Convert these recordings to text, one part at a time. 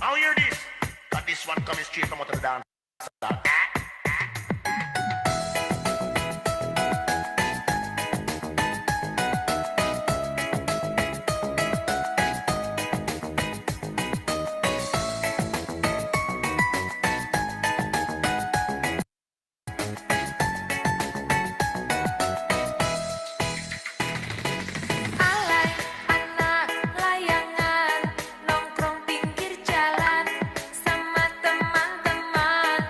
Now hear this. And this one coming straight from out of the dance. Alay anak layangan nongkrong pinggir jalan sama teman-teman.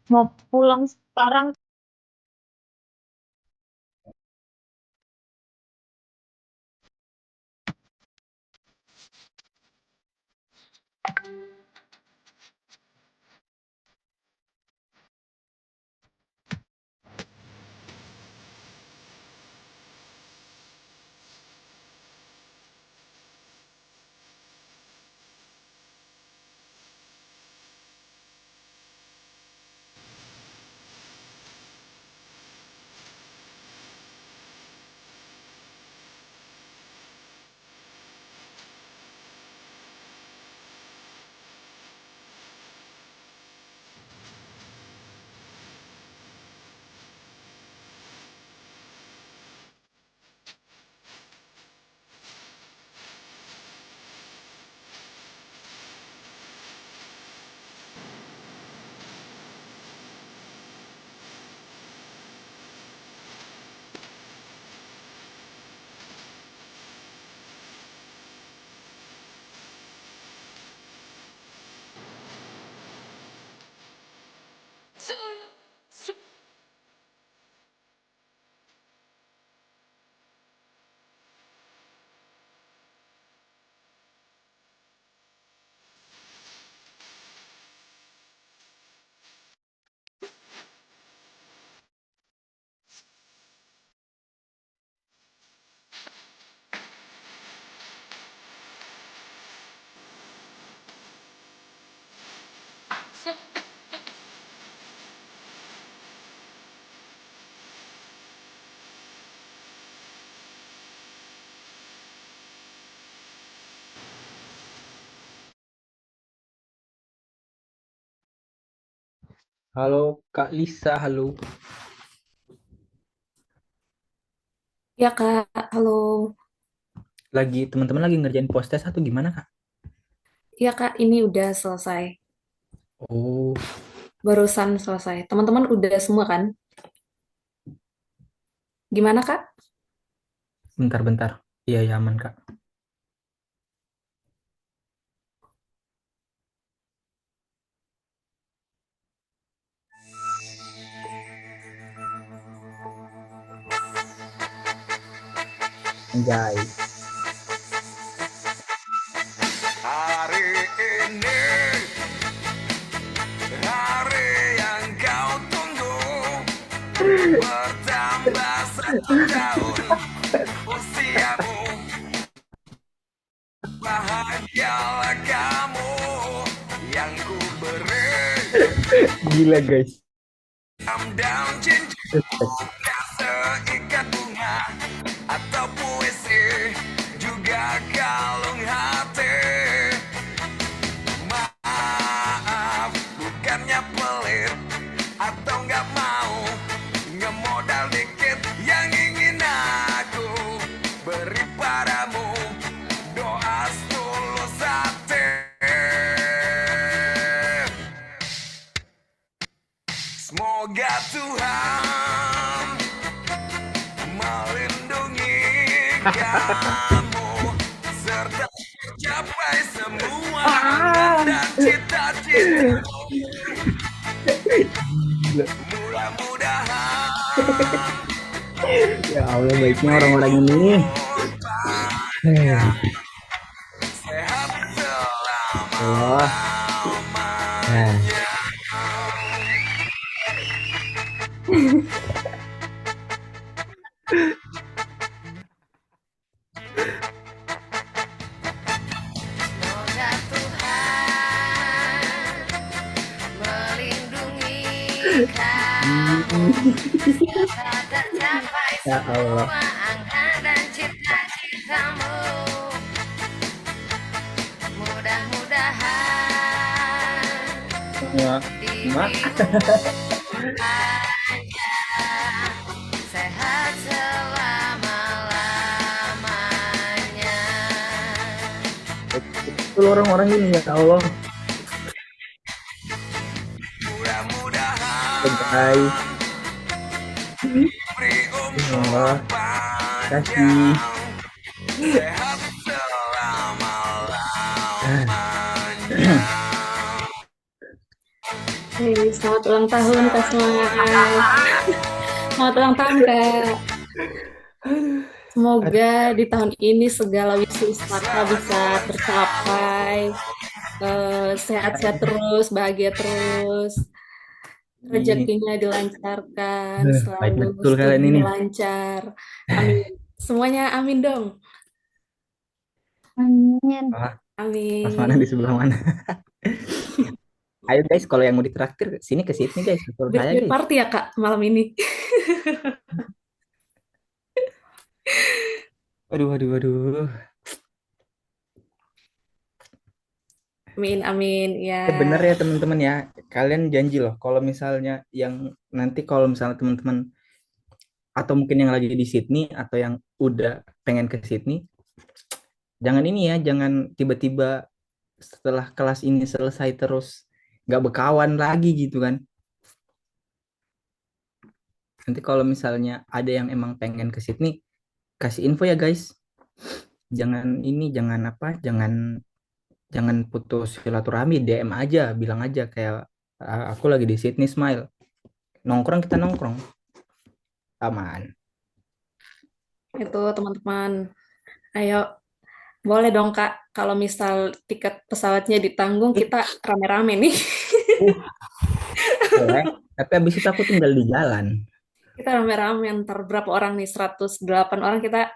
Mau pulang sekarang. Halo Kak Lisa, halo. Ya Kak, halo. Teman-teman lagi ngerjain postes atau gimana Kak? Ya Kak, ini udah selesai. Oh, Barusan selesai. Teman-teman udah semua kan? Gimana Kak? bentar-bentar. Iya, ya aman Kak. Anjay. Hari ini hari yang kau tunggu, bertambah satu tahun usiamu, bahagialah kamu yang ku beri Gila guys. daun cincin, seikat bunga atau puisi, juga kalung hati. Maaf, bukannya pelit atau nggak mau, ngemodal dikit yang ingin aku beri padamu, doa setulus hati. Semoga Tuhan melindungi kamu serta mencapai semua angan dan cita-citamu. Mudah-mudahan Ya Allah, baiknya orang-orang ini. sehat Allah. Nah, Semoga Tuhan melindungi kamu serta tercapai ya Allah. semua angan dan cita-citamu. Mudah-mudahan Semua. dirimu panjang, sehat selama-lamanya. Betul orang-orang ini ya Allah. mudah-mudahan Guys. beri umur Allah. panjang, Kasih. sehat selama-lamanya. Selamat ulang tahun Kak Smile. Selamat ulang tahun Kak. Semoga di tahun ini segala wishlist Kakak bisa tercapai. Sehat-sehat terus, bahagia terus, Ini rezekinya dilancarkan, baik selalu betul kalian studinya ini. lancar. Amin. Semuanya amin dong. Amin. Wah, Mas mana di Amin. sebelah mana? Ayo guys, kalau yang mau ditraktir sini ke Sydney guys, betul saya Beer guys. party ya Kak malam ini. Aduh, aduh, aduh. Amin, amin. Ya. Bener ya teman-teman ya. Kalian janji loh, kalau misalnya yang nanti kalau misalnya teman-teman atau mungkin yang lagi di Sydney atau yang udah pengen ke Sydney, jangan ini ya, jangan tiba-tiba setelah kelas ini selesai terus nggak berkawan lagi gitu kan. Nanti kalau misalnya ada yang emang pengen ke Sydney, kasih info ya guys. Jangan ini, jangan apa, jangan jangan putus silaturahmi, DM aja, bilang aja kayak aku lagi di Sydney Smile. Nongkrong kita nongkrong, aman. Itu teman-teman. Ayo, boleh dong Kak. Kalau misal tiket pesawatnya ditanggung, kita rame-rame nih. Uh, boleh. Tapi habis itu aku tinggal di jalan. Kita rame-rame ntar berapa orang nih? 108 orang kita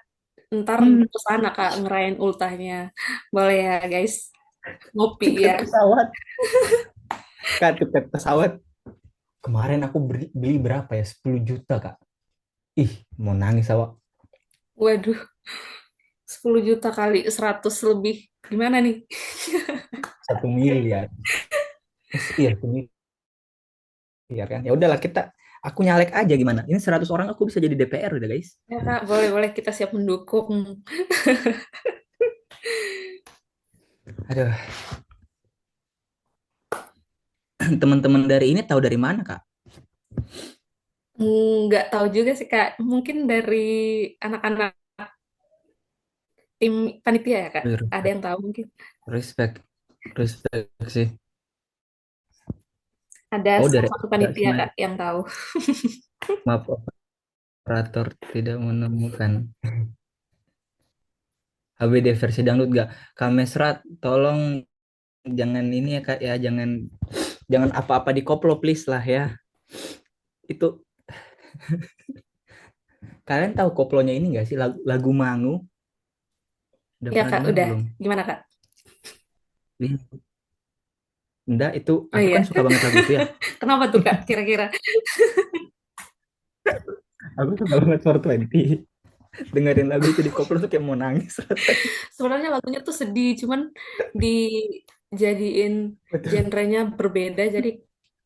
ntar Hmm, ke sana Kak ngerayain ultahnya. Boleh ya guys. Ngopi ya. tiket pesawat. Kak, tiket pesawat. Kemarin aku beli berapa ya? 10 juta, Kak. Ih, mau nangis awak. Waduh, 10 juta kali 100 lebih. Gimana nih? 1 miliar. Iya, 1 miliar kan. Ya udahlah kita aku nyalek aja gimana. Ini 100 orang aku bisa jadi DPR udah, guys. Ya Kak, boleh-boleh kita siap mendukung. Aduh, teman-teman dari ini tahu dari mana, Kak? Nggak tahu juga sih Kak. Mungkin dari anak-anak tim panitia ya Kak. Ada Respect, yang tahu mungkin. respect, respect sih. Ada Oh, salah dari satu Kak panitia Smile. Kak yang tahu. Maaf, operator tidak menemukan. HBD versi dangdut gak? Kak Mesrat, tolong jangan ini ya Kak ya, jangan jangan apa-apa di koplo please lah ya. Itu kalian tahu koplonya ini gak sih lagu Mangu? Udah Ya pernah Kak, dengar udah. belum? Gimana Kak? Enggak, itu Oh aku kan iya. suka banget lagu itu ya. Kenapa tuh Kak kira-kira? Aku suka banget 420. Dengerin lagu itu di koplo tuh kayak mau nangis rasanya. Sebenarnya lagunya tuh sedih, cuman dijadiin Betul, genrenya berbeda, jadi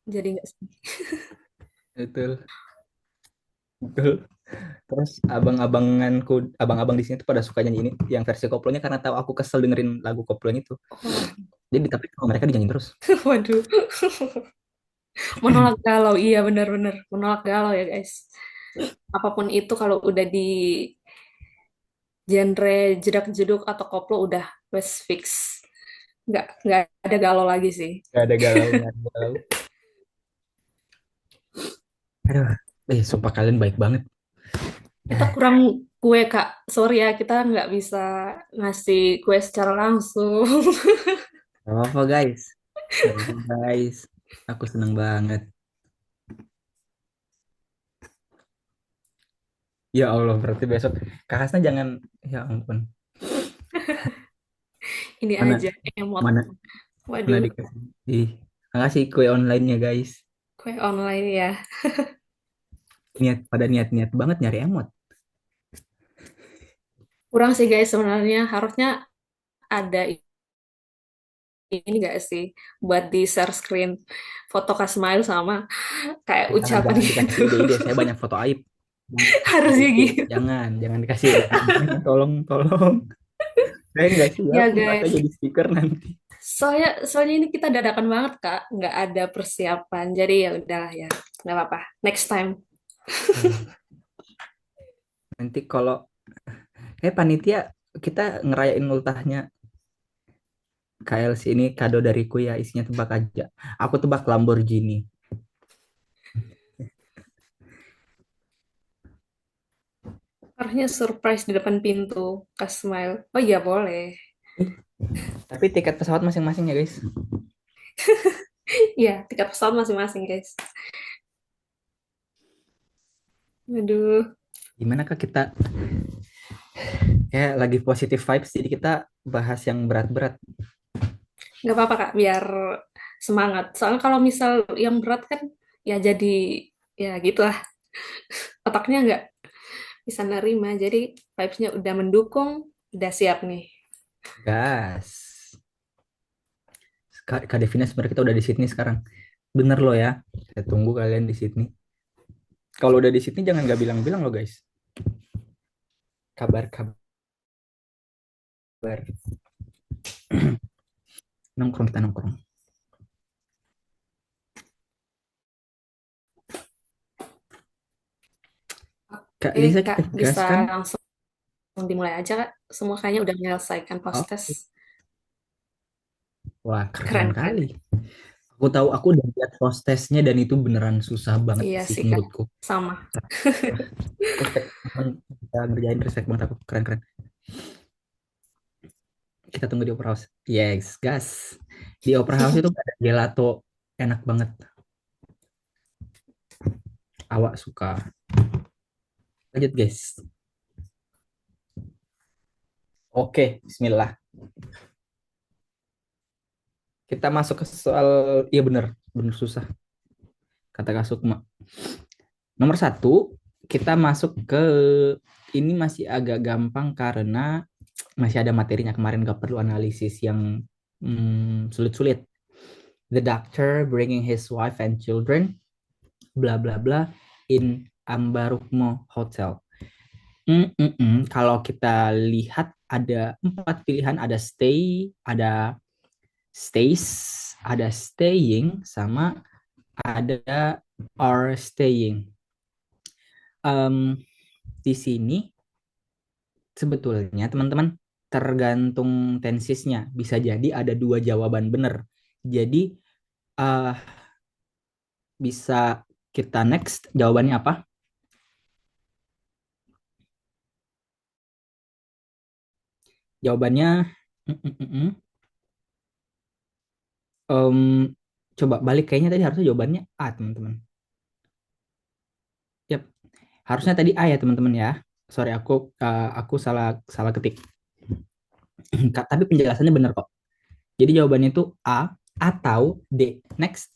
nggak sedih. betul, betul. Terus abang-abanganku, abang-abang di sini tuh pada suka nyanyi ini yang versi koplonya karena tahu aku kesel dengerin lagu koplonya itu. Oh, Jadi tapi kalau mereka dinyanyiin terus. waduh. Menolak galau, iya benar-benar. Menolak galau ya guys. Apapun itu kalau udah di genre jedak-jeduk atau koplo udah wes fix. Nggak ada galau lagi sih. Gak ada galau, gak ada galau. Aduh, sumpah kalian baik banget. Kita kurang kue Kak. Sorry ya, kita nggak bisa ngasih kue secara langsung. Gak apa guys. Gak apa guys. Aku seneng banget. Ya Allah, berarti besok Kak Hasna jangan, ya ampun. Ini Mana, aja emot. mana, mana Waduh, dikasih. Ih, makasih kue online-nya guys. kue online ya. Pada niat-niat banget nyari emot. Kurang sih guys sebenarnya. Harusnya ada ini gak sih buat di share screen foto Kak Smile sama kayak Jangan, ucapan jangan gitu. dikasih ide-ide. Saya banyak foto aib. Jangan dikasih Harusnya ide-ide. gitu. Jangan dikasih ide. Tolong, tolong. Saya nggak siap Ya muatnya guys. jadi speaker nanti. Soalnya ini kita dadakan banget Kak, nggak ada persiapan. Jadi ya udahlah ya, nggak apa-apa. Next time. Nanti kalau panitia kita ngerayain ultahnya KLC ini kado dariku ya, isinya tebak aja. Aku tebak Lamborghini. Harusnya surprise di depan pintu, Kak Smile. Oh iya, boleh. Tapi tiket pesawat masing-masing ya guys. Iya, tiket pesawat masing-masing, guys. Aduh, Gimana kak kita kayak lagi positive vibes, jadi kita bahas yang berat-berat. nggak apa-apa, Kak, biar semangat. Soalnya kalau misal yang berat kan, ya jadi, ya gitu lah. Otaknya nggak bisa nerima. Jadi, vibes-nya udah mendukung, udah siap nih. Gas. Kak Devina sebenarnya kita udah di Sydney sekarang. Bener loh ya. Saya tunggu kalian di Sydney. Kalau udah di Sydney jangan nggak bilang-bilang loh guys. Kabar-kabar. Nongkrong kita nongkrong. Kak Lisa Kak, kita gas bisa kan? langsung dimulai aja, Kak. Semua kayaknya udah menyelesaikan Oh, post-test. wah keren Keren, keren. kali. Aku tahu aku udah lihat proses dan itu beneran susah banget Iya sih sih, Kak. menurutku. Sama. Respect banget kita ngerjain, respect banget aku, keren-keren. Kita tunggu di Opera House. Yes, gas. Di Opera House itu ada gelato enak banget. Awak suka. Lanjut guys. Oke, Bismillah. Kita masuk ke soal, iya bener, bener susah. Kata Kak Sukma. Nomor satu, kita masuk ke, ini masih agak gampang karena masih ada materinya kemarin, gak perlu analisis yang sulit-sulit. The doctor bringing his wife and children, bla bla bla, in Ambarukmo Hotel. Kalau kita lihat ada 4 pilihan, ada stay, ada stays, ada staying, sama ada are staying. Di sini sebetulnya teman-teman tergantung tensisnya. Bisa jadi ada 2 jawaban benar. Jadi uh, bisa kita next jawabannya apa? Jawabannya coba balik, kayaknya tadi harusnya jawabannya A teman-teman. Yap, harusnya tadi A ya teman-teman ya. Sorry aku salah salah ketik. Tapi penjelasannya benar kok. Jadi jawabannya itu A atau D. Next,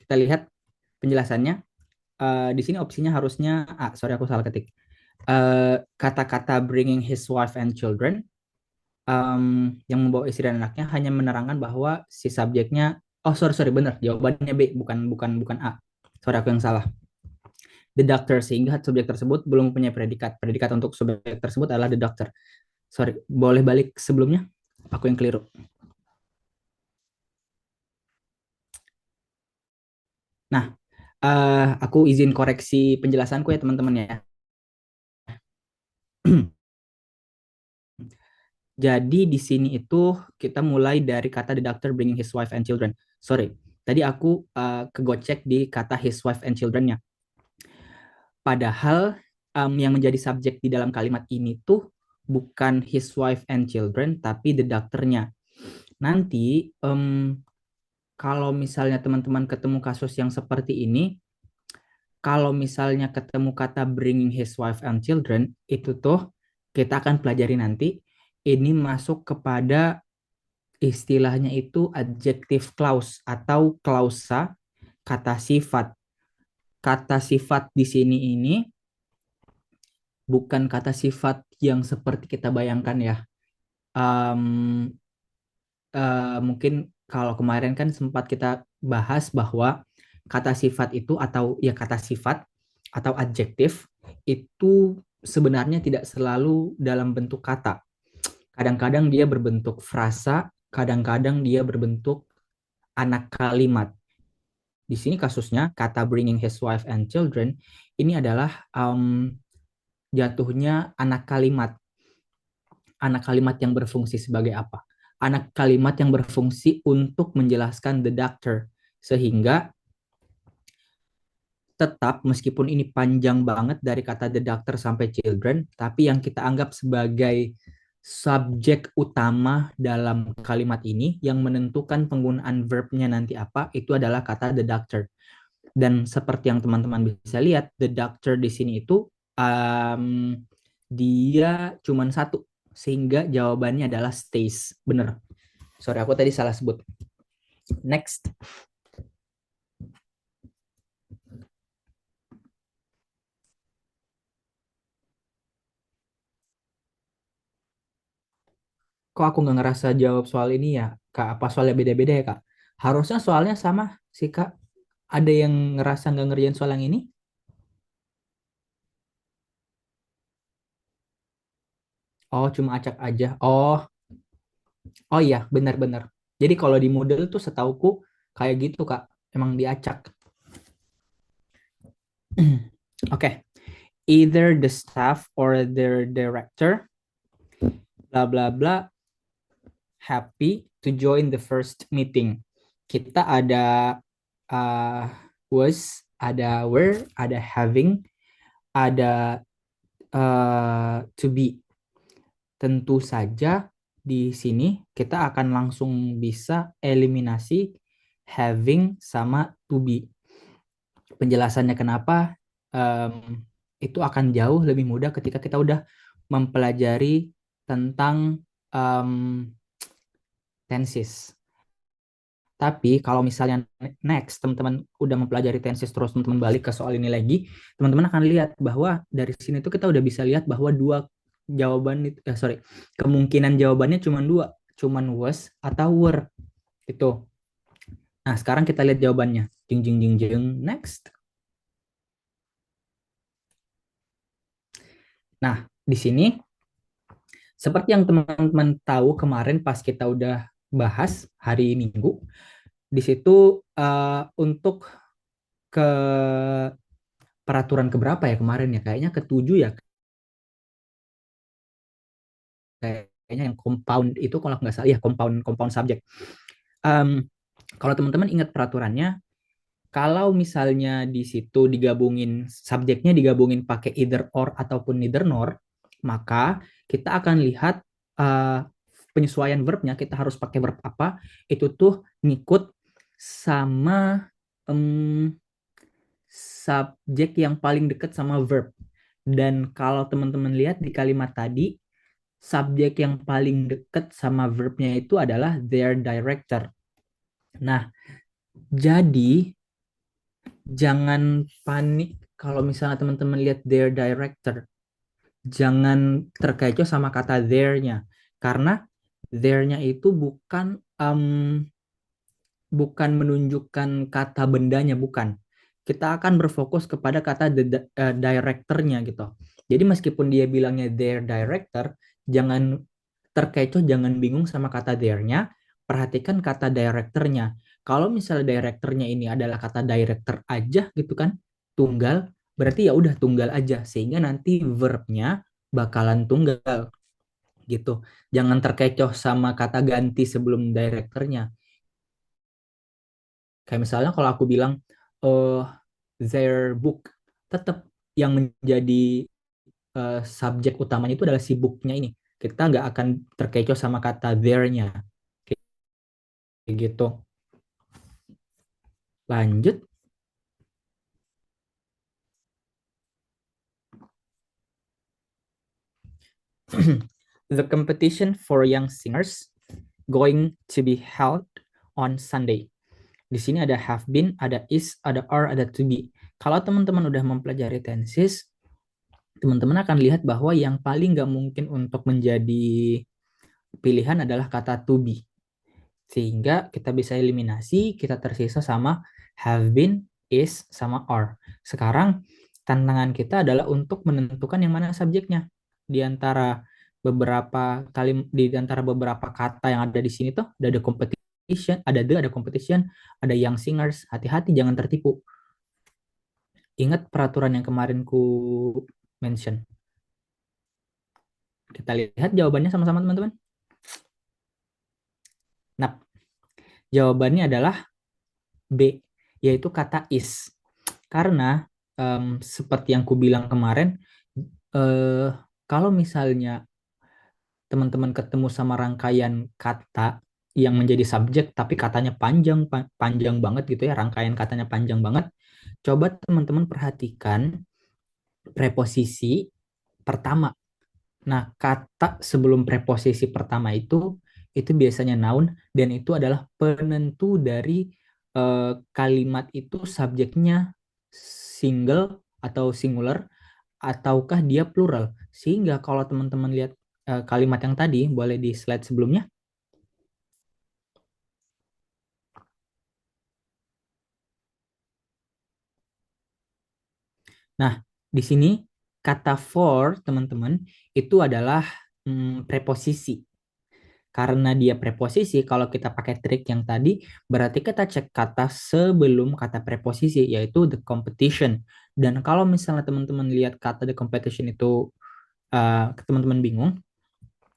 kita lihat penjelasannya. Di sini opsinya harusnya A. Sorry aku salah ketik. Kata-kata bringing his wife and children, yang membawa istri dan anaknya, hanya menerangkan bahwa si subjeknya, oh sorry benar, jawabannya B, bukan A. Sorry aku yang salah. The doctor, sehingga subjek tersebut belum punya predikat. Predikat untuk subjek tersebut adalah the doctor. Sorry, boleh balik sebelumnya? Aku yang keliru. Nah, aku izin koreksi penjelasanku ya teman-teman ya. Jadi di sini itu kita mulai dari kata the doctor bringing his wife and children. Sorry, tadi aku kegocek di kata his wife and children-nya. Padahal yang menjadi subjek di dalam kalimat ini tuh bukan his wife and children, tapi the doctor-nya. Nanti kalau misalnya teman-teman ketemu kasus yang seperti ini, kalau misalnya ketemu kata bringing his wife and children, itu tuh kita akan pelajari nanti, ini masuk kepada istilahnya itu adjective clause atau klausa kata sifat. Kata sifat di sini ini bukan kata sifat yang seperti kita bayangkan ya. Um, Mungkin kalau kemarin kan sempat kita bahas bahwa kata sifat itu atau ya kata sifat atau adjektif itu sebenarnya tidak selalu dalam bentuk kata. Kadang-kadang dia berbentuk frasa, kadang-kadang dia berbentuk anak kalimat. Di sini kasusnya kata bringing his wife and children ini adalah jatuhnya anak kalimat. Anak kalimat yang berfungsi sebagai apa? anak kalimat yang berfungsi untuk menjelaskan the doctor. Sehingga tetap meskipun ini panjang banget dari kata the doctor sampai children, tapi yang kita anggap sebagai subjek utama dalam kalimat ini yang menentukan penggunaan verbnya nanti apa itu adalah kata the doctor. Dan seperti yang teman-teman bisa lihat, the doctor di sini itu um, dia cuman satu, sehingga jawabannya adalah stays. Bener. Sorry, aku tadi salah sebut. Next. Kok aku nggak ngerasa jawab soal ini ya, Kak? Apa soalnya beda-beda ya, Kak? Harusnya soalnya sama sih, Kak. Ada yang ngerasa nggak ngerjain soal yang ini? Oh, cuma acak aja. Oh iya, benar-benar. Jadi kalau di Moodle tuh setauku kayak gitu, Kak. Emang diacak. Oke. Either the staff or their director, bla bla bla, happy to join the first meeting. Kita ada uh, was, ada were, ada having, ada to be. Tentu saja di sini kita akan langsung bisa eliminasi having sama to be. Penjelasannya kenapa itu akan jauh lebih mudah ketika kita udah mempelajari tentang tenses. Tapi kalau misalnya next teman-teman udah mempelajari tenses terus teman-teman balik ke soal ini lagi, teman-teman akan lihat bahwa dari sini tuh kita udah bisa lihat bahwa kemungkinan jawabannya cuma dua, cuman was atau were itu. Nah, sekarang kita lihat jawabannya. Jeng jeng jeng jeng, next. Nah, di sini seperti yang teman-teman tahu kemarin pas kita udah bahas hari Minggu, di situ untuk ke peraturan keberapa ya kemarin ya? Kayaknya ketujuh ya. Kayaknya yang compound itu kalau nggak salah ya compound compound subject. Kalau teman-teman ingat peraturannya, kalau misalnya di situ digabungin subjeknya digabungin pakai either or ataupun neither nor, maka kita akan lihat penyesuaian verbnya kita harus pakai verb apa itu tuh ngikut sama subjek yang paling dekat sama verb. Dan kalau teman-teman lihat di kalimat tadi, subjek yang paling dekat sama verbnya itu adalah their director. Nah, jadi jangan panik kalau misalnya teman-teman lihat their director. Jangan terkecoh sama kata their-nya. Karena their-nya itu bukan menunjukkan kata bendanya, bukan. Kita akan berfokus kepada kata director-nya gitu. Jadi meskipun dia bilangnya their director, jangan terkecoh, jangan bingung sama kata their-nya, perhatikan kata director-nya. Kalau misalnya director-nya ini adalah kata director aja gitu kan, tunggal, berarti ya udah tunggal aja sehingga nanti verb-nya bakalan tunggal gitu. Jangan terkecoh sama kata ganti sebelum director-nya. Kayak misalnya kalau aku bilang their book, tetap yang menjadi subjek utamanya itu adalah si book-nya ini. Kita nggak akan terkecoh sama kata their-nya. Kayak gitu. Lanjut. The competition for young singers going to be held on Sunday. Di sini ada have been, ada is, ada are, ada to be. Kalau teman-teman udah mempelajari tenses, teman-teman akan lihat bahwa yang paling nggak mungkin untuk menjadi pilihan adalah kata to be. Sehingga kita bisa eliminasi, kita tersisa sama have been, is, sama are. Sekarang tantangan kita adalah untuk menentukan yang mana subjeknya. Di antara beberapa kata yang ada di sini tuh ada competition, ada competition, ada young singers. Hati-hati jangan tertipu. Ingat peraturan yang kemarin ku mention. Kita lihat jawabannya sama-sama teman-teman. Nah, jawabannya adalah B, yaitu kata is. Karena seperti yang ku bilang kemarin, eh, kalau misalnya teman-teman ketemu sama rangkaian kata yang menjadi subjek tapi katanya panjang banget gitu ya, rangkaian katanya panjang banget, coba teman-teman perhatikan preposisi pertama. Nah, kata sebelum preposisi pertama itu biasanya noun dan itu adalah penentu dari kalimat itu subjeknya single atau singular ataukah dia plural. Sehingga kalau teman-teman lihat kalimat yang tadi, boleh di slide sebelumnya. Nah, di sini kata for, teman-teman, itu adalah preposisi. Karena dia preposisi, kalau kita pakai trik yang tadi, berarti kita cek kata sebelum kata preposisi, yaitu the competition. Dan kalau misalnya teman-teman lihat kata the competition itu, teman-teman bingung,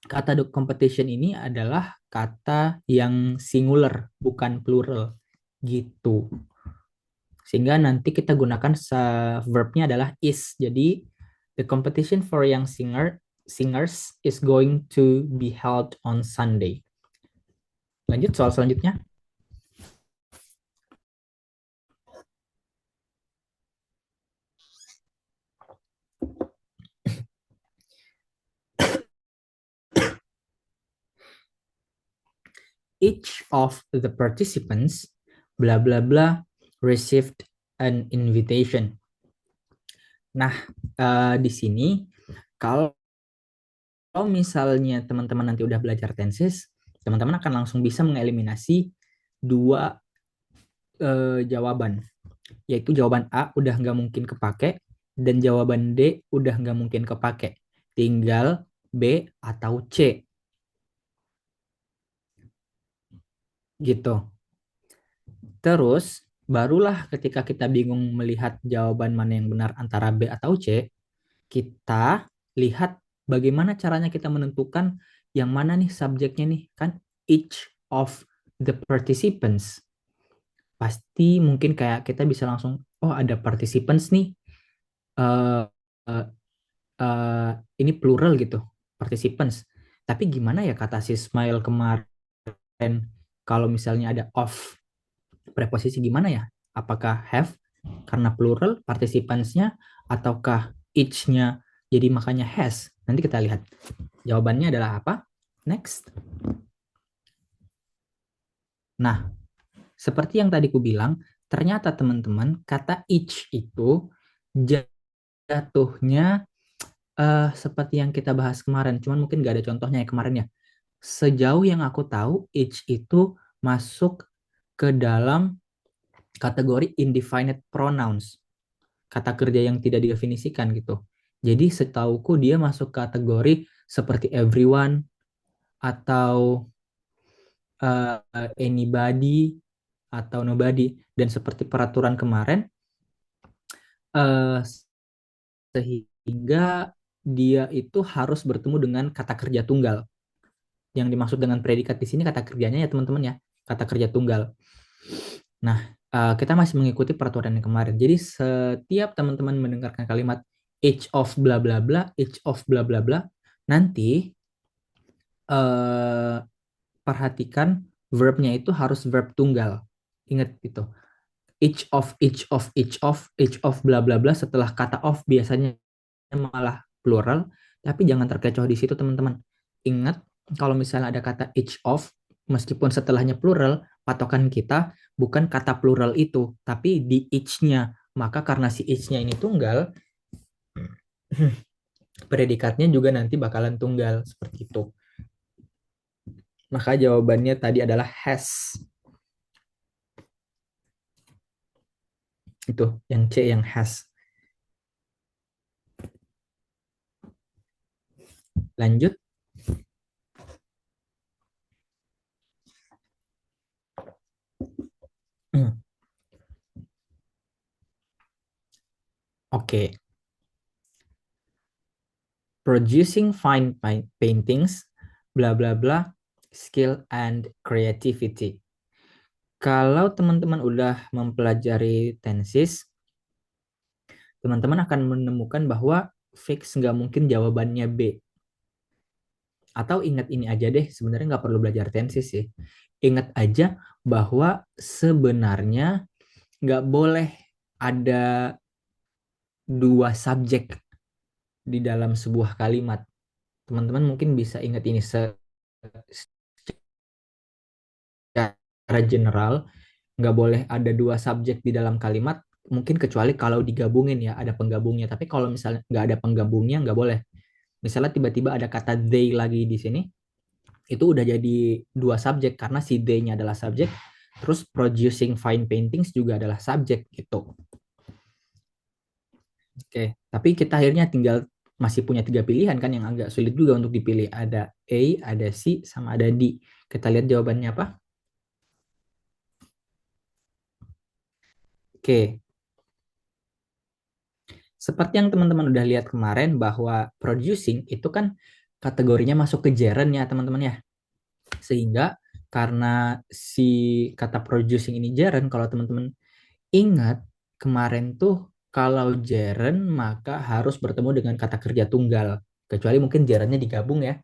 kata the competition ini adalah kata yang singular, bukan plural. Gitu. Sehingga nanti kita gunakan verbnya adalah is. Jadi, the competition for young singers is going to be held on Sunday. Lanjut soal selanjutnya. Each of the participants, bla bla bla, received an invitation. Nah, di sini kalau misalnya teman-teman nanti udah belajar tenses, teman-teman akan langsung bisa mengeliminasi dua jawaban, yaitu jawaban A udah nggak mungkin kepake dan jawaban D udah nggak mungkin kepake. Tinggal B atau C. Gitu. Terus, barulah ketika kita bingung melihat jawaban mana yang benar antara B atau C, kita lihat bagaimana caranya kita menentukan yang mana nih subjeknya nih. Kan each of the participants. Pasti mungkin kayak kita bisa langsung, oh ada participants nih. Uh, uh, ini plural gitu, participants. Tapi gimana ya kata si Smile kemarin kalau misalnya ada of preposisi gimana ya? Apakah have karena plural participants-nya ataukah each-nya jadi makanya has? Nanti kita lihat. Jawabannya adalah apa? Next. Nah, seperti yang tadi ku bilang, ternyata teman-teman kata each itu jatuhnya seperti yang kita bahas kemarin, cuman mungkin gak ada contohnya ya kemarin ya. Sejauh yang aku tahu, each itu masuk ke dalam kategori indefinite pronouns, kata kerja yang tidak didefinisikan gitu. Jadi setauku dia masuk kategori seperti everyone atau anybody atau nobody. Dan seperti peraturan kemarin, uh, sehingga dia itu harus bertemu dengan kata kerja tunggal. Yang dimaksud dengan predikat di sini kata kerjanya ya teman-teman ya, kata kerja tunggal. Nah, kita masih mengikuti peraturan yang kemarin. Jadi setiap teman-teman mendengarkan kalimat each of bla bla bla, each of bla bla bla, nanti perhatikan verbnya itu harus verb tunggal. Ingat itu. Each of, each of, each of, each of bla bla bla setelah kata of biasanya malah plural, tapi jangan terkecoh di situ teman-teman. Ingat kalau misalnya ada kata each of, meskipun setelahnya plural, patokan kita bukan kata plural itu, tapi di each-nya. Maka karena si each-nya ini tunggal, predikatnya juga nanti bakalan tunggal seperti itu. Maka jawabannya tadi adalah has. Itu yang C yang has. Lanjut. Oke. Producing fine paintings, bla bla bla, skill and creativity. Kalau teman-teman udah mempelajari tenses, teman-teman akan menemukan bahwa fix nggak mungkin jawabannya B. Atau ingat ini aja deh, sebenarnya nggak perlu belajar tenses sih. Ingat aja bahwa sebenarnya nggak boleh ada dua subjek di dalam sebuah kalimat. Teman-teman mungkin bisa ingat ini secara general, nggak boleh ada dua subjek di dalam kalimat, mungkin kecuali kalau digabungin ya, ada penggabungnya. Tapi kalau misalnya nggak ada penggabungnya, nggak boleh. Misalnya tiba-tiba ada kata they lagi di sini, itu udah jadi dua subjek karena si they-nya adalah subjek, terus producing fine paintings juga adalah subjek gitu. Oke, tapi kita akhirnya tinggal masih punya 3 pilihan kan yang agak sulit juga untuk dipilih. Ada A, ada C, sama ada D. Kita lihat jawabannya apa. Oke. Seperti yang teman-teman udah lihat kemarin bahwa producing itu kan kategorinya masuk ke gerund ya teman-teman ya. Sehingga karena si kata producing ini gerund, kalau teman-teman ingat kemarin tuh kalau gerund maka harus bertemu dengan kata kerja tunggal. Kecuali mungkin gerundnya digabung ya.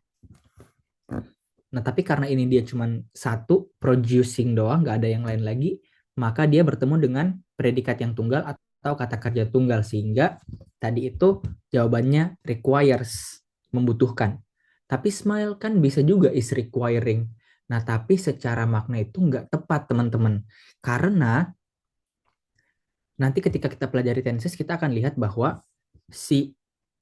Nah, tapi karena ini dia cuma satu, producing doang, nggak ada yang lain lagi, maka dia bertemu dengan predikat yang tunggal atau kata kerja tunggal. Sehingga tadi itu jawabannya requires, membutuhkan. Tapi smile kan bisa juga is requiring. Nah, tapi secara makna itu nggak tepat, teman-teman. Karena nanti ketika kita pelajari tenses, kita akan lihat bahwa si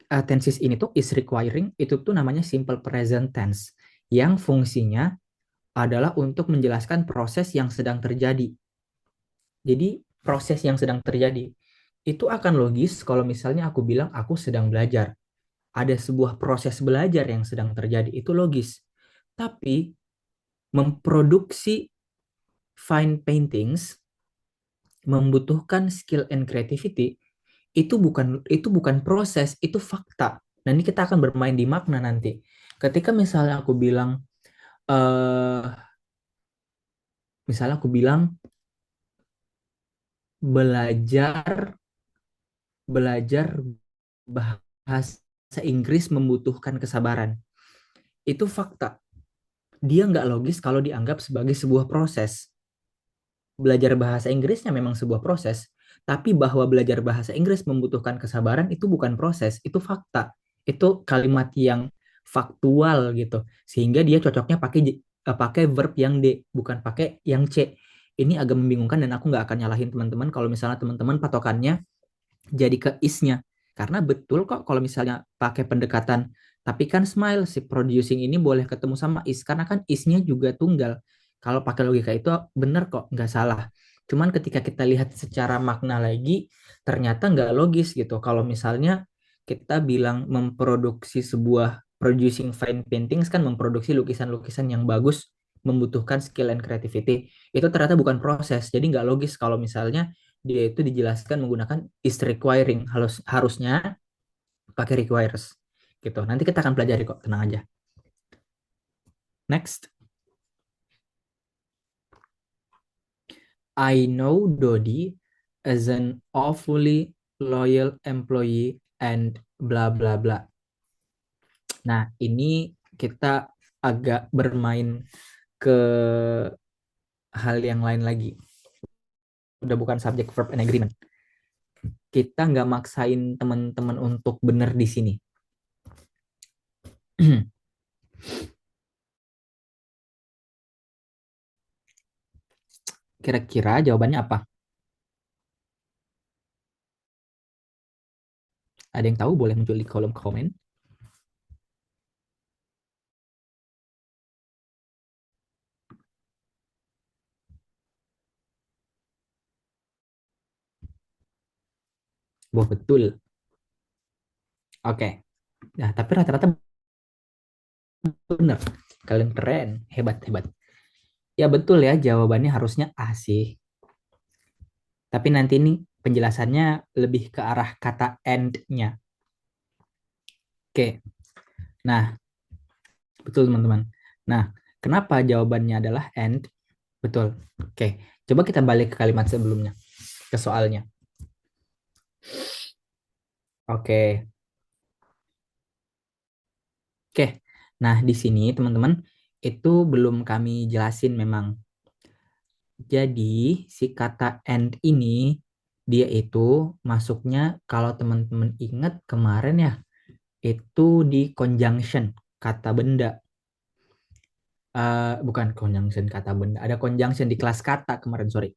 tenses ini tuh is requiring, itu tuh namanya simple present tense. Yang fungsinya adalah untuk menjelaskan proses yang sedang terjadi. Jadi proses yang sedang terjadi itu akan logis kalau misalnya aku bilang aku sedang belajar. Ada sebuah proses belajar yang sedang terjadi, itu logis. Tapi memproduksi fine paintings membutuhkan skill and creativity, itu bukan proses, itu fakta. Nah, ini kita akan bermain di makna nanti. Ketika misalnya aku bilang misalnya aku bilang belajar bahasa Inggris membutuhkan kesabaran. Itu fakta. Dia nggak logis kalau dianggap sebagai sebuah proses. Belajar bahasa Inggrisnya memang sebuah proses, tapi bahwa belajar bahasa Inggris membutuhkan kesabaran itu bukan proses, itu fakta. Itu kalimat yang faktual gitu. Sehingga dia cocoknya pakai verb yang D, bukan pakai yang C. Ini agak membingungkan dan aku nggak akan nyalahin teman-teman kalau misalnya teman-teman patokannya jadi ke is-nya. Karena betul kok kalau misalnya pakai pendekatan, tapi kan smile si producing ini boleh ketemu sama is, karena kan is-nya juga tunggal. Kalau pakai logika itu benar kok, nggak salah. Cuman ketika kita lihat secara makna lagi, ternyata nggak logis gitu. Kalau misalnya kita bilang memproduksi sebuah producing fine paintings kan memproduksi lukisan-lukisan yang bagus, membutuhkan skill and creativity. Itu ternyata bukan proses. Jadi nggak logis kalau misalnya dia itu dijelaskan menggunakan is requiring, harusnya pakai requires gitu. Nanti kita akan pelajari kok, tenang aja. Next. I know Dodi as an awfully loyal employee and bla bla bla. Nah, ini kita agak bermain ke hal yang lain lagi. Udah bukan subject verb and agreement. Kita nggak maksain teman-teman untuk benar di sini. Kira-kira jawabannya apa? Ada yang tahu boleh muncul di kolom komen. Wah, betul. Oke. Nah, tapi rata-rata benar. Kalian keren, hebat-hebat. Ya betul ya, jawabannya harusnya A sih. Tapi nanti ini penjelasannya lebih ke arah kata and-nya. Oke. Nah, betul teman-teman. Nah, Kenapa jawabannya adalah and? Betul. Oke, coba kita balik ke kalimat sebelumnya, ke soalnya. Oke. Oke. Nah, di sini teman-teman itu belum kami jelasin memang. Jadi, si kata and ini dia itu masuknya kalau teman-teman ingat kemarin ya, itu di conjunction kata benda. Bukan conjunction kata benda, ada conjunction di kelas kata kemarin, sorry.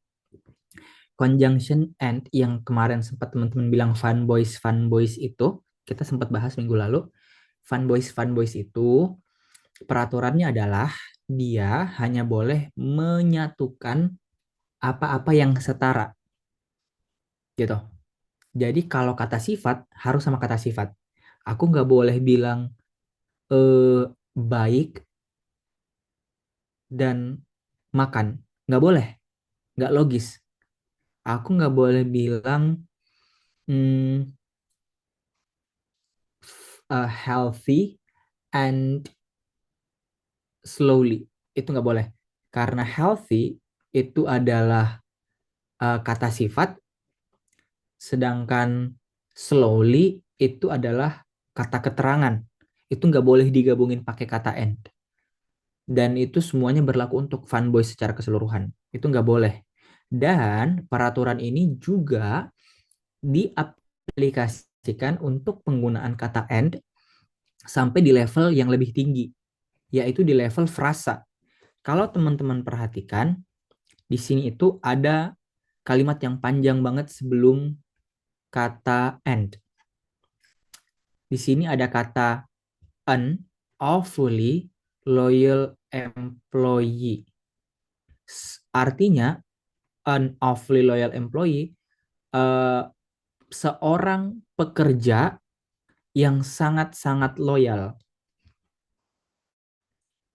Conjunction and yang kemarin sempat teman-teman bilang fun boys itu, kita sempat bahas minggu lalu. Fun boys itu peraturannya adalah dia hanya boleh menyatukan apa-apa yang setara. Gitu. Jadi kalau kata sifat harus sama kata sifat. Aku nggak boleh bilang baik dan makan. Nggak boleh. Nggak logis. Aku nggak boleh bilang healthy and slowly. Itu nggak boleh. Karena healthy itu adalah kata sifat, sedangkan slowly itu adalah kata keterangan. Itu nggak boleh digabungin pakai kata and. Dan itu semuanya berlaku untuk fanboy secara keseluruhan. Itu nggak boleh. Dan peraturan ini juga diaplikasikan untuk penggunaan kata and sampai di level yang lebih tinggi, yaitu di level frasa. Kalau teman-teman perhatikan, di sini itu ada kalimat yang panjang banget sebelum kata and. Di sini ada kata an awfully loyal employee. Artinya, an awfully loyal employee, seorang pekerja yang sangat-sangat loyal.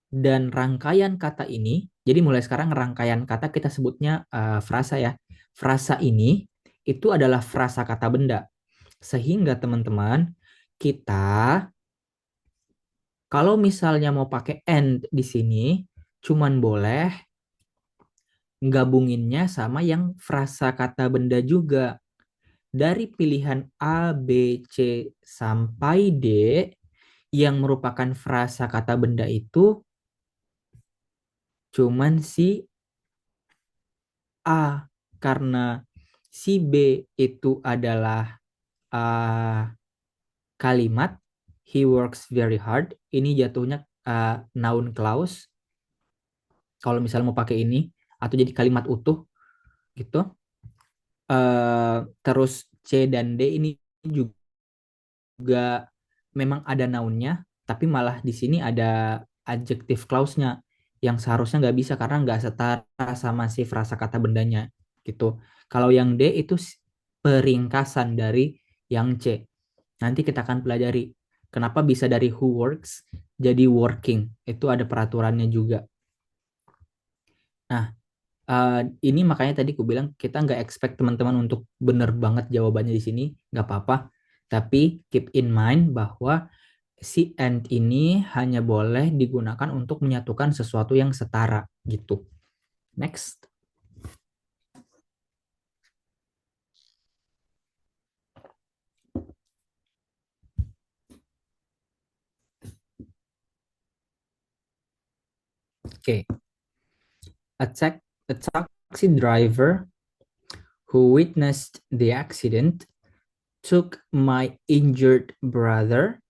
Dan rangkaian kata ini, jadi mulai sekarang rangkaian kata kita sebutnya frasa ya. Frasa ini itu adalah frasa kata benda. Sehingga teman-teman, kita kalau misalnya mau pakai and di sini, cuman boleh gabunginnya sama yang frasa kata benda juga. Dari pilihan A, B, C, sampai D, yang merupakan frasa kata benda itu cuman si A, karena si B itu adalah kalimat he works very hard. Ini jatuhnya noun clause. Kalau misalnya mau pakai ini atau jadi kalimat utuh gitu. Terus C dan D ini juga memang ada nounnya, tapi malah di sini ada adjective clause-nya yang seharusnya nggak bisa karena nggak setara sama si frasa kata bendanya gitu. Kalau yang D itu peringkasan dari yang C. Nanti kita akan pelajari kenapa bisa dari who works jadi working. Itu ada peraturannya juga. Nah, ini makanya tadi aku bilang kita nggak expect teman-teman untuk bener banget jawabannya di sini, nggak apa-apa. Tapi keep in mind bahwa si and ini hanya boleh digunakan untuk menyatukan sesuatu yang setara gitu. Next. Oke. A taxi driver who witnessed the accident took my injured brother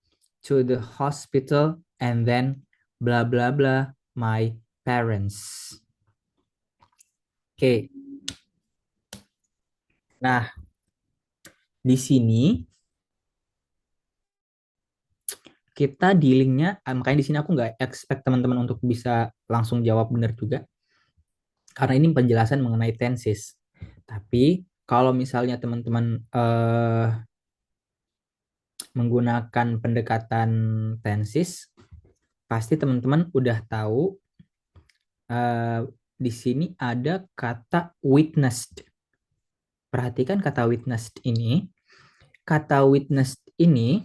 to the hospital and then blah blah blah my parents. Oke. Nah, di sini kita dealingnya, makanya di sini aku nggak expect teman-teman untuk bisa langsung jawab benar juga, karena ini penjelasan mengenai tenses. Tapi kalau misalnya teman-teman menggunakan pendekatan tenses, pasti teman-teman udah tahu di sini ada kata witnessed. Perhatikan kata witnessed ini. Kata witnessed ini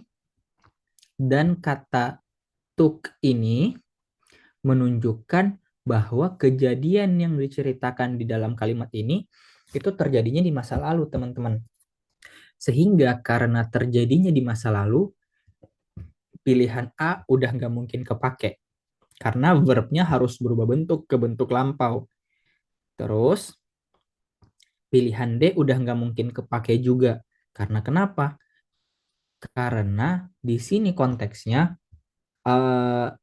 dan kata took ini menunjukkan bahwa kejadian yang diceritakan di dalam kalimat ini itu terjadinya di masa lalu, teman-teman. Sehingga karena terjadinya di masa lalu, pilihan A udah nggak mungkin kepake. Karena verbnya harus berubah bentuk ke bentuk lampau. Terus, pilihan D udah nggak mungkin kepake juga. Karena kenapa? Karena di sini konteksnya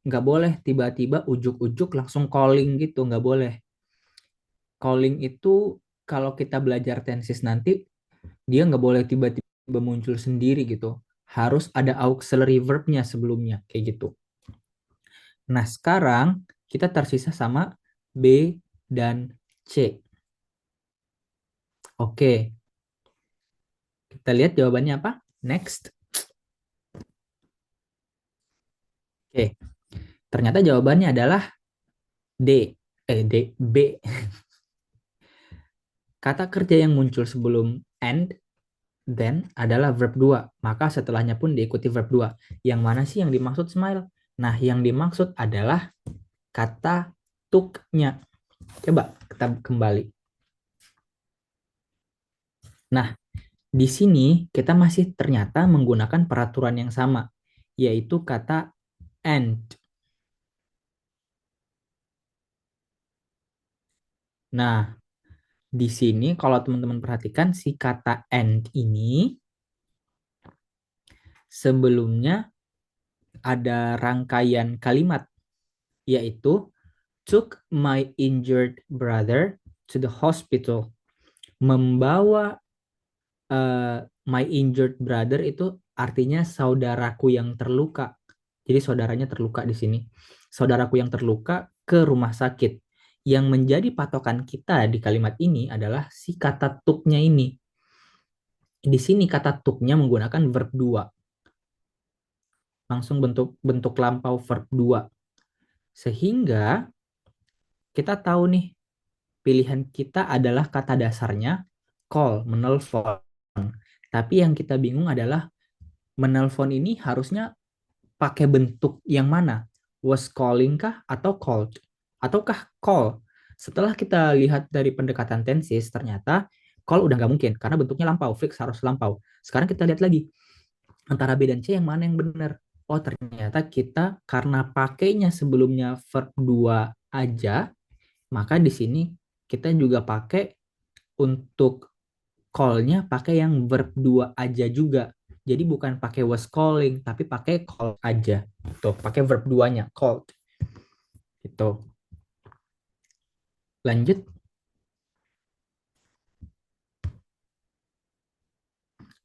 nggak boleh tiba-tiba ujuk-ujuk langsung calling gitu, nggak boleh. Calling itu kalau kita belajar tenses nanti, dia nggak boleh tiba-tiba muncul sendiri gitu. Harus ada auxiliary verb-nya sebelumnya, kayak gitu. Nah, sekarang kita tersisa sama B dan C. Oke, kita lihat jawabannya apa? Next. Oke, ternyata jawabannya adalah D. B. Kata kerja yang muncul sebelum and, then adalah verb 2. Maka setelahnya pun diikuti verb 2. Yang mana sih yang dimaksud, Smile? Nah, yang dimaksud adalah kata tuknya. Coba kita kembali. Nah, di sini kita masih ternyata menggunakan peraturan yang sama, yaitu kata and. Nah, di sini kalau teman-teman perhatikan si kata and ini sebelumnya ada rangkaian kalimat, yaitu took my injured brother to the hospital. Membawa my injured brother itu artinya saudaraku yang terluka. Jadi saudaranya terluka di sini. Saudaraku yang terluka ke rumah sakit. Yang menjadi patokan kita di kalimat ini adalah si kata tuknya ini. Di sini kata tuknya menggunakan verb 2. Langsung bentuk lampau verb 2. Sehingga kita tahu nih, pilihan kita adalah kata dasarnya call, menelpon. Tapi yang kita bingung adalah menelpon ini harusnya pakai bentuk yang mana? Was calling kah atau called? Ataukah call? Setelah kita lihat dari pendekatan tenses, ternyata call udah nggak mungkin karena bentuknya lampau, fix harus lampau. Sekarang kita lihat lagi antara B dan C yang mana yang benar. Oh, ternyata kita karena pakainya sebelumnya verb 2 aja, maka di sini kita juga pakai untuk call-nya pakai yang verb 2 aja juga. Jadi bukan pakai was calling, tapi pakai call aja. Tuh, pakai verb 2-nya, called. Gitu. Lanjut.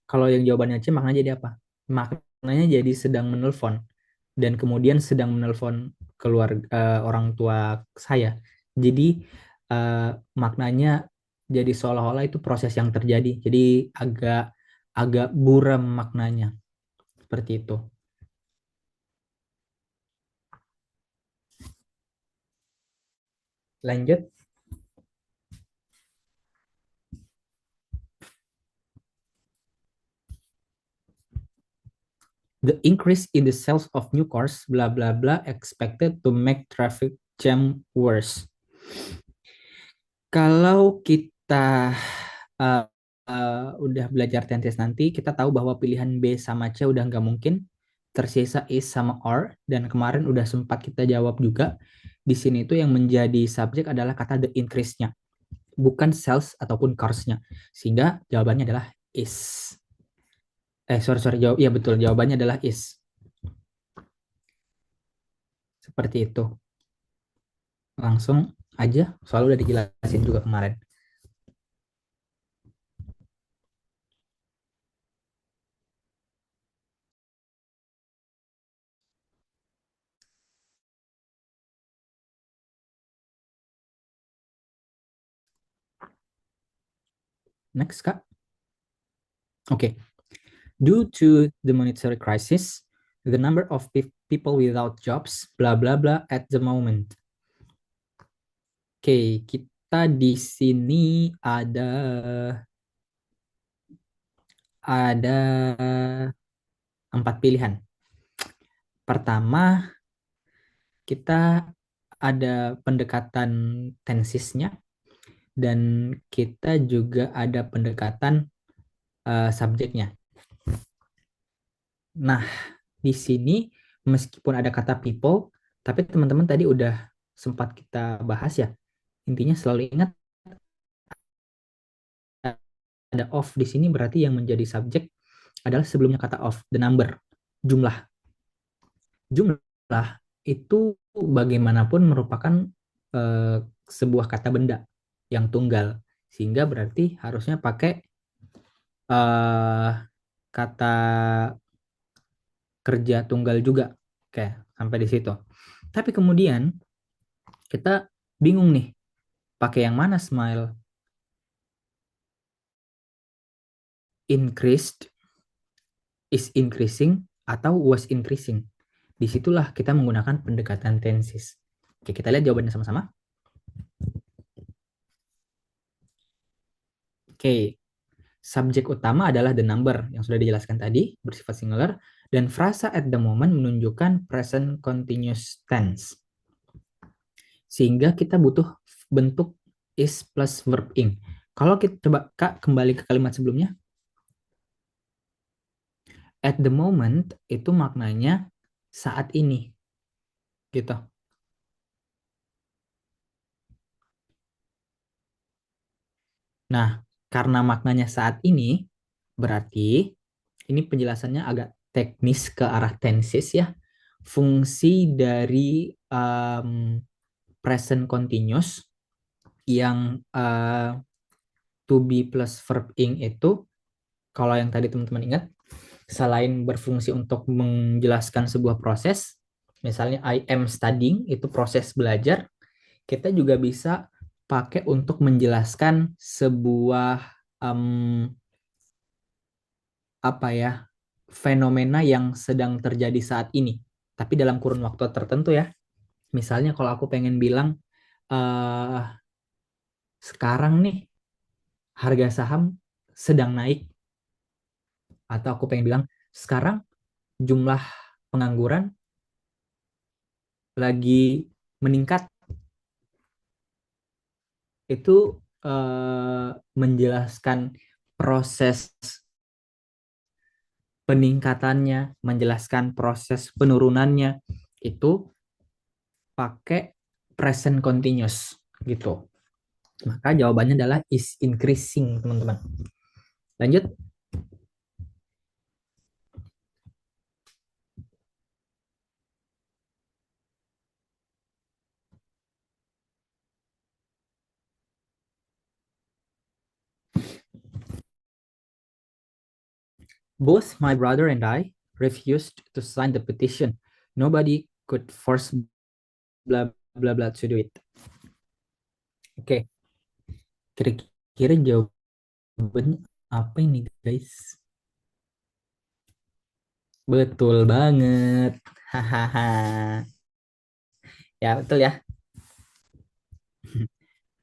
Kalau yang jawabannya C, maknanya jadi apa? Maknanya jadi sedang menelpon. Dan kemudian sedang menelpon orang tua saya. Jadi maknanya jadi seolah-olah itu proses yang terjadi. Jadi agak buram maknanya. Seperti itu. Lanjut. The increase in the sales of new cars, blah blah blah, expected to make traffic jam worse. Kalau kita uh, udah belajar tenses nanti, kita tahu bahwa pilihan B sama C udah nggak mungkin. Tersisa is sama or, dan kemarin udah sempat kita jawab juga. Di sini itu yang menjadi subjek adalah kata the increase-nya, bukan sales ataupun cars-nya. Sehingga jawabannya adalah is. Iya betul, jawabannya adalah is. Seperti itu. Langsung aja, soalnya udah dijelasin juga kemarin. Next, Kak. Oke. Due to the monetary crisis, the number of people without jobs, blah blah blah at the moment. Oke, kita di sini ada 4 pilihan. Pertama, kita ada pendekatan tensisnya dan kita juga ada pendekatan subjeknya. Nah, di sini meskipun ada kata people, tapi teman-teman tadi udah sempat kita bahas ya. Intinya selalu ingat ada of di sini berarti yang menjadi subjek adalah sebelumnya kata of, the number, jumlah. Jumlah itu bagaimanapun merupakan sebuah kata benda yang tunggal, sehingga berarti harusnya pakai eh, kata kerja tunggal juga. Oke, sampai di situ. Tapi kemudian kita bingung nih, pakai yang mana smile? Increased, is increasing, atau was increasing? Disitulah kita menggunakan pendekatan tenses. Oke, kita lihat jawabannya sama-sama. Oke, subjek utama adalah the number yang sudah dijelaskan tadi, bersifat singular, dan frasa at the moment menunjukkan present continuous tense. Sehingga kita butuh bentuk is plus verb ing. Kalau kita coba Kak kembali ke kalimat sebelumnya. At the moment itu maknanya saat ini. Gitu. Nah, karena maknanya saat ini, berarti ini penjelasannya agak teknis ke arah tenses ya. Fungsi dari present continuous yang to be plus verb ing itu, kalau yang tadi teman-teman ingat, selain berfungsi untuk menjelaskan sebuah proses, misalnya I am studying, itu proses belajar, kita juga bisa pakai untuk menjelaskan sebuah apa ya, fenomena yang sedang terjadi saat ini, tapi dalam kurun waktu tertentu ya. Misalnya kalau aku pengen bilang sekarang nih harga saham sedang naik, atau aku pengen bilang sekarang jumlah pengangguran lagi meningkat, itu menjelaskan proses peningkatannya, menjelaskan proses penurunannya, itu pakai present continuous gitu. Maka jawabannya adalah is increasing, teman-teman. Lanjut. Both my brother and I refused to sign the petition. Nobody could force blah blah blah to do it. Oke. Kira-kira jawabannya apa ini, guys? Betul banget. Hahaha. Ya, betul ya.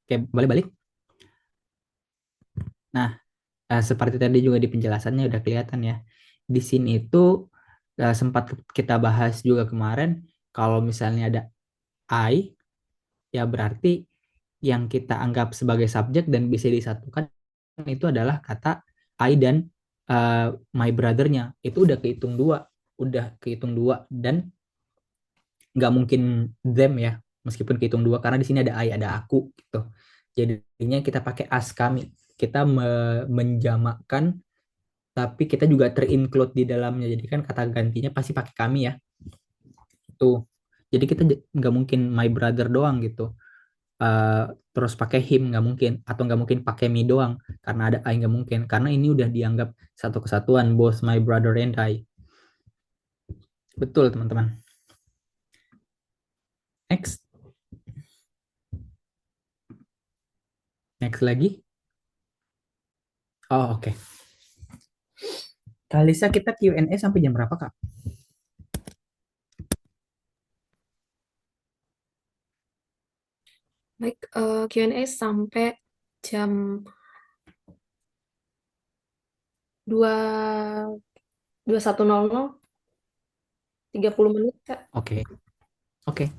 Oke, balik-balik. Nah, seperti tadi juga di penjelasannya udah kelihatan ya. Di sini itu sempat kita bahas juga kemarin, kalau misalnya ada I, ya berarti yang kita anggap sebagai subjek dan bisa disatukan itu adalah kata I dan my brother-nya. Itu udah kehitung dua dan nggak mungkin them ya, meskipun kehitung dua, karena di sini ada I, ada aku gitu. Jadinya kita pakai as kami. Kita menjamakkan, tapi kita juga terinclude di dalamnya. Jadi kan kata gantinya pasti pakai kami ya. Tuh. Jadi kita nggak mungkin my brother doang gitu. Terus pakai him nggak mungkin, atau nggak mungkin pakai me doang karena ada I, nggak mungkin, karena ini udah dianggap satu kesatuan, both my brother and I. Betul teman-teman. Next. Next lagi. Oh, oke. Kalisa, kita Q&A sampai jam berapa, Kak? Baik, Q&A sampai jam 21.00, 30 menit, Kak. Oke. Oke.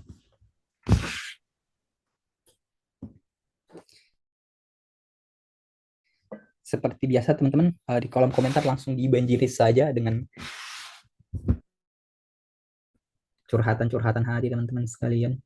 seperti biasa teman-teman, di kolom komentar langsung dibanjiri saja dengan curhatan-curhatan hati teman-teman sekalian.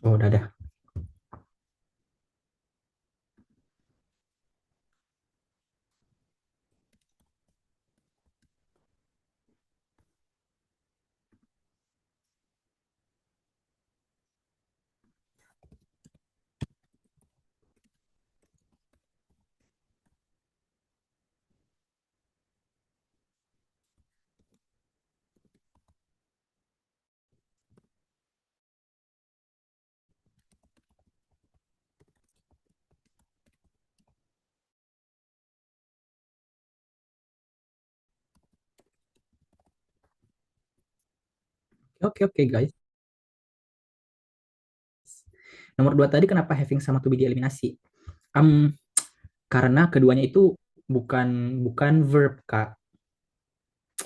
Oh, udah ada. Oke, oke guys. Nomor dua tadi kenapa having sama to be dieliminasi? Um, karena keduanya itu bukan bukan verb Kak.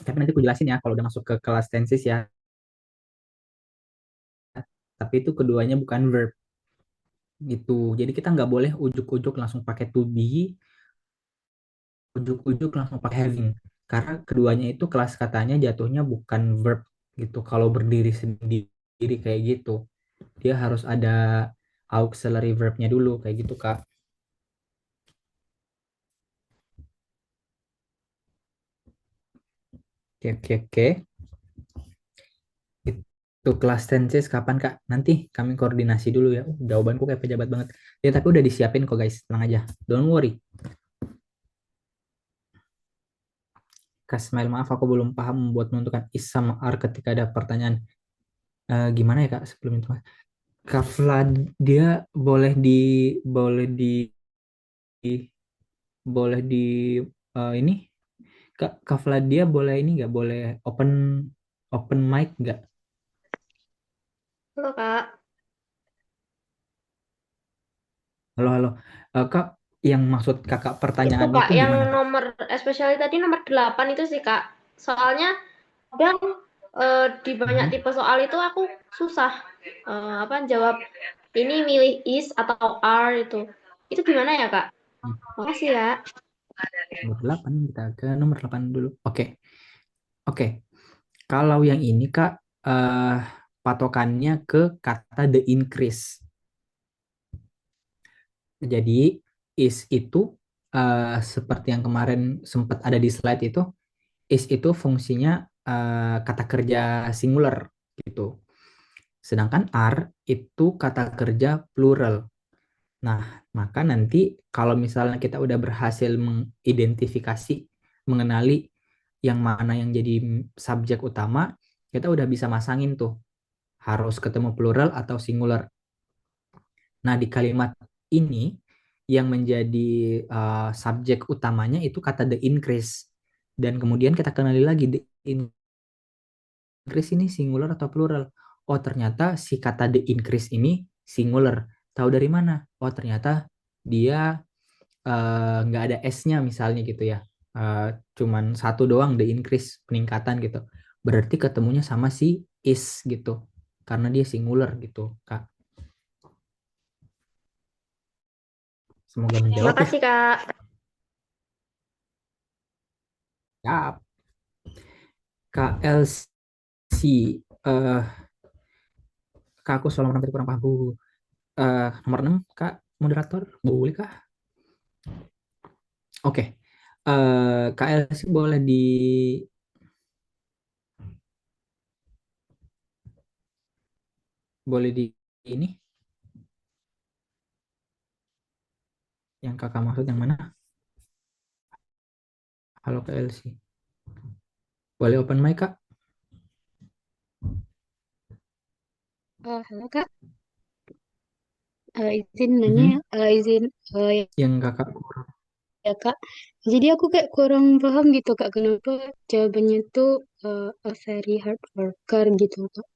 Tapi nanti aku jelasin ya kalau udah masuk ke kelas tenses ya. Tapi itu keduanya bukan verb gitu. Jadi kita nggak boleh ujuk-ujuk langsung pakai to be, ujuk-ujuk langsung pakai having. Karena keduanya itu kelas katanya jatuhnya bukan verb gitu. Kalau berdiri sendiri kayak gitu, dia harus ada auxiliary verbnya dulu kayak gitu Kak. Oke, oke, oke. Itu kelas tenses kapan Kak? Nanti kami koordinasi dulu ya. Jawabanku kayak pejabat banget. Ya tapi udah disiapin kok guys, tenang aja. Don't worry. Kak Smile, maaf aku belum paham membuat menentukan is sama are ketika ada pertanyaan. Gimana ya Kak sebelum itu? Kak Vlad, dia boleh di boleh di ini Kak Vlad dia boleh ini nggak boleh open open mic nggak? Halo Kak, Halo, halo. Kak, yang maksud kakak itu pertanyaannya Kak itu yang gimana Kak? nomor especially tadi nomor 8 itu sih Kak. Soalnya kadang di banyak Mhm. tipe soal itu aku susah apa jawab ini milih is atau are itu. Itu gimana ya Kak? Makasih ya. Nomor 8 kita ke nomor 8 dulu. Oke. Oke. Kalau yang ini Kak eh, patokannya ke kata the increase. Jadi is itu seperti yang kemarin sempat ada di slide itu, is itu fungsinya kata kerja singular gitu. Sedangkan are itu kata kerja plural. Nah, maka nanti kalau misalnya kita udah berhasil mengidentifikasi, mengenali yang mana yang jadi subjek utama, kita udah bisa masangin tuh harus ketemu plural atau singular. Nah, di kalimat ini yang menjadi subjek utamanya itu kata the increase. Dan kemudian kita kenali lagi the increase ini singular atau plural. Oh, ternyata si kata the increase ini singular. Tahu dari mana? Oh, ternyata dia nggak ada S-nya misalnya gitu ya. Eh, cuman satu doang the increase peningkatan gitu. Berarti ketemunya sama si is gitu. Karena dia singular gitu, Kak. Semoga menjawab ya. Makasih Kak. Ya, KLC. Kak, aku soal nomor tadi kurang paham. Nomor 6 Kak, moderator. Boleh Kak? Oke. KLC boleh di ini yang kakak maksud yang mana? Halo ke LC. Boleh open mic, Kak? Halo Kak, izin nanya, Mhm. izin Yang kakak ya Kak. Jadi aku kayak kurang paham gitu Kak, kenapa jawabannya tuh a very hard worker gitu Kak.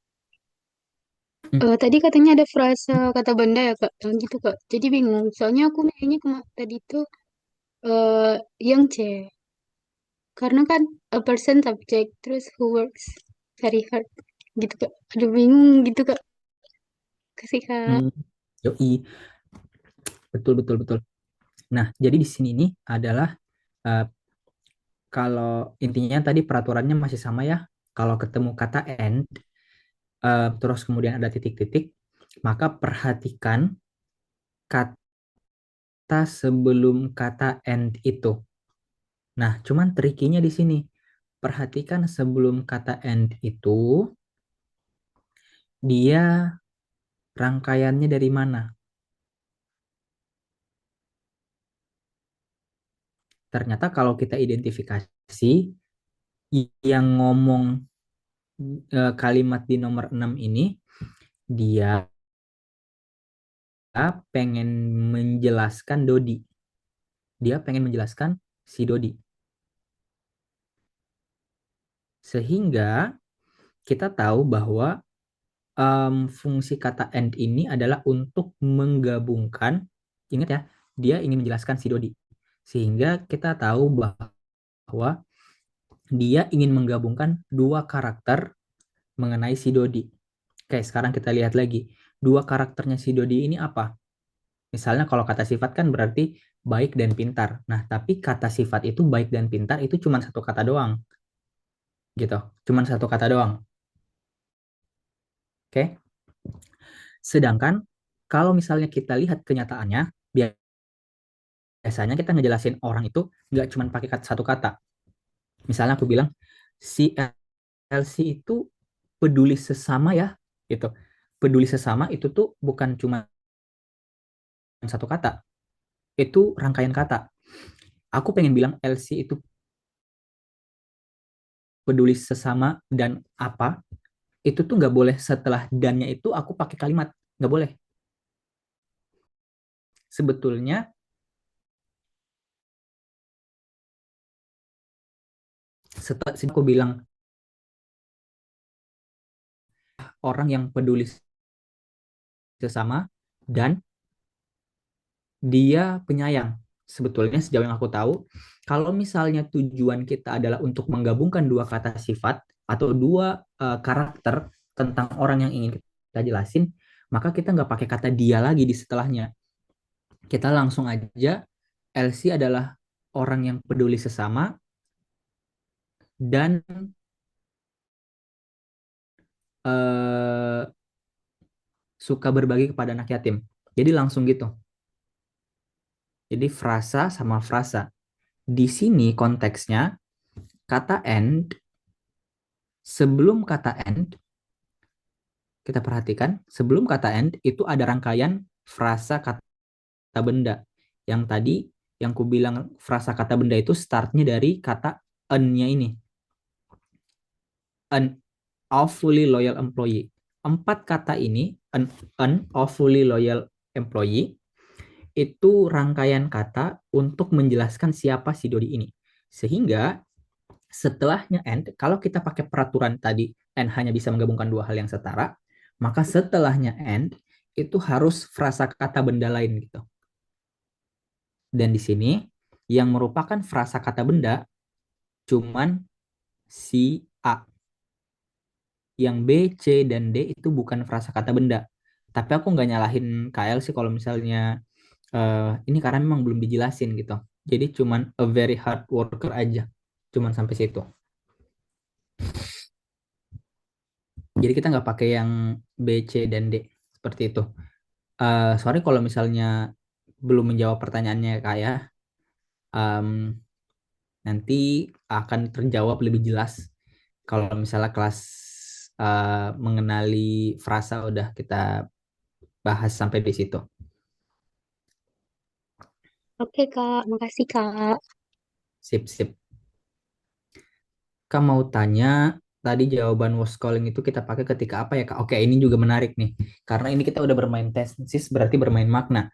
Hmm. Tadi katanya ada frasa kata benda ya Kak, gitu Kak. Jadi bingung, soalnya aku nanya tadi tuh eh yang C, karena kan a person subject terus who works very hard gitu Kak. Aduh bingung gitu Kak. Kasih Kak. Hmm. Yoi, betul betul betul. Nah, jadi di sini nih adalah eh, kalau intinya tadi peraturannya masih sama ya. Kalau ketemu kata and, terus kemudian ada titik-titik, maka perhatikan kata sebelum kata and itu. Nah, cuman trikinya di sini. Perhatikan sebelum kata and itu, dia rangkaiannya dari mana. Ternyata kalau kita identifikasi, yang ngomong kalimat di nomor 6 ini, dia pengen menjelaskan Dodi. Dia pengen menjelaskan si Dodi. Sehingga kita tahu bahwa fungsi kata and ini adalah untuk menggabungkan, ingat ya, dia ingin menjelaskan si Dodi. Sehingga kita tahu bahwa dia ingin menggabungkan dua karakter mengenai si Dodi. Oke, sekarang kita lihat lagi. Dua karakternya si Dodi ini apa? Misalnya kalau kata sifat kan berarti baik dan pintar. Nah, tapi kata sifat itu baik dan pintar itu cuma satu kata doang. Gitu. Cuma satu kata doang. Oke. Sedangkan kalau misalnya kita lihat kenyataannya, biasanya kita ngejelasin orang itu nggak cuma pakai satu kata. Misalnya aku bilang, si LC itu peduli sesama ya, gitu. Peduli sesama itu tuh bukan cuma satu kata, itu rangkaian kata. Aku pengen bilang LC itu peduli sesama dan apa, itu tuh nggak boleh setelah dannya itu aku pakai kalimat. Nggak boleh. Sebetulnya setelah aku bilang orang yang peduli sesama dan dia penyayang. Sebetulnya sejauh yang aku tahu, kalau misalnya tujuan kita adalah untuk menggabungkan dua kata sifat atau dua karakter tentang orang yang ingin kita jelasin, maka kita nggak pakai kata dia lagi di setelahnya. Kita langsung aja LC adalah orang yang peduli sesama dan eh, suka berbagi kepada anak yatim. Jadi langsung gitu. Jadi frasa sama frasa. Di sini konteksnya kata and, sebelum kata and, kita perhatikan, sebelum kata and itu ada rangkaian frasa kata benda. Yang tadi, yang ku bilang frasa kata benda itu startnya dari kata an-nya ini. An awfully loyal employee. Empat kata ini, an awfully loyal employee, itu rangkaian kata untuk menjelaskan siapa si Dodi ini. Sehingga setelahnya and, kalau kita pakai peraturan tadi, and hanya bisa menggabungkan dua hal yang setara, maka setelahnya and, itu harus frasa kata benda lain gitu. Dan di sini, yang merupakan frasa kata benda, cuman si A. Yang B, C, dan D itu bukan frasa kata benda. Tapi aku nggak nyalahin KL sih kalau misalnya ini karena memang belum dijelasin gitu. Jadi cuman a very hard worker aja. Cuman sampai situ. Jadi kita nggak pakai yang B, C, dan D. Seperti itu. Sorry kalau misalnya belum menjawab pertanyaannya Kak ya. Em, nanti akan terjawab lebih jelas kalau misalnya kelas mengenali frasa udah kita bahas sampai di situ. Oke, Kak. Makasih, Kak. Sip, sip. Kak mau tanya, tadi jawaban was calling itu kita pakai ketika apa ya, Kak? Oke, ini juga menarik nih. Karena ini kita udah bermain tenses, berarti bermain makna.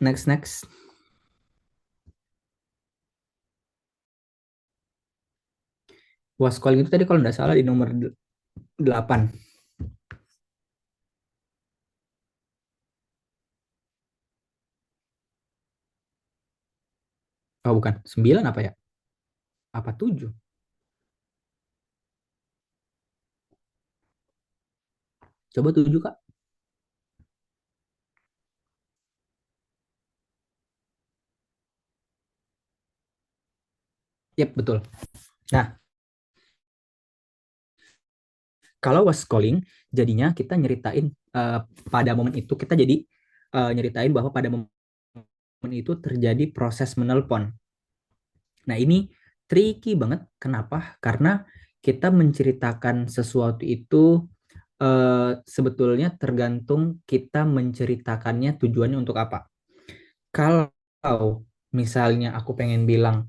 Next, next. Was calling itu tadi kalau nggak salah di nomor 8. Oh, bukan. 9 apa ya? Apa 7? Coba 7, Kak. Yep, betul. Nah, kalau was calling, jadinya kita nyeritain pada momen itu, kita jadi nyeritain bahwa pada momen itu terjadi proses menelpon. Nah, ini tricky banget. Kenapa? Karena kita menceritakan sesuatu itu sebetulnya tergantung kita menceritakannya tujuannya untuk apa. Kalau misalnya aku pengen bilang,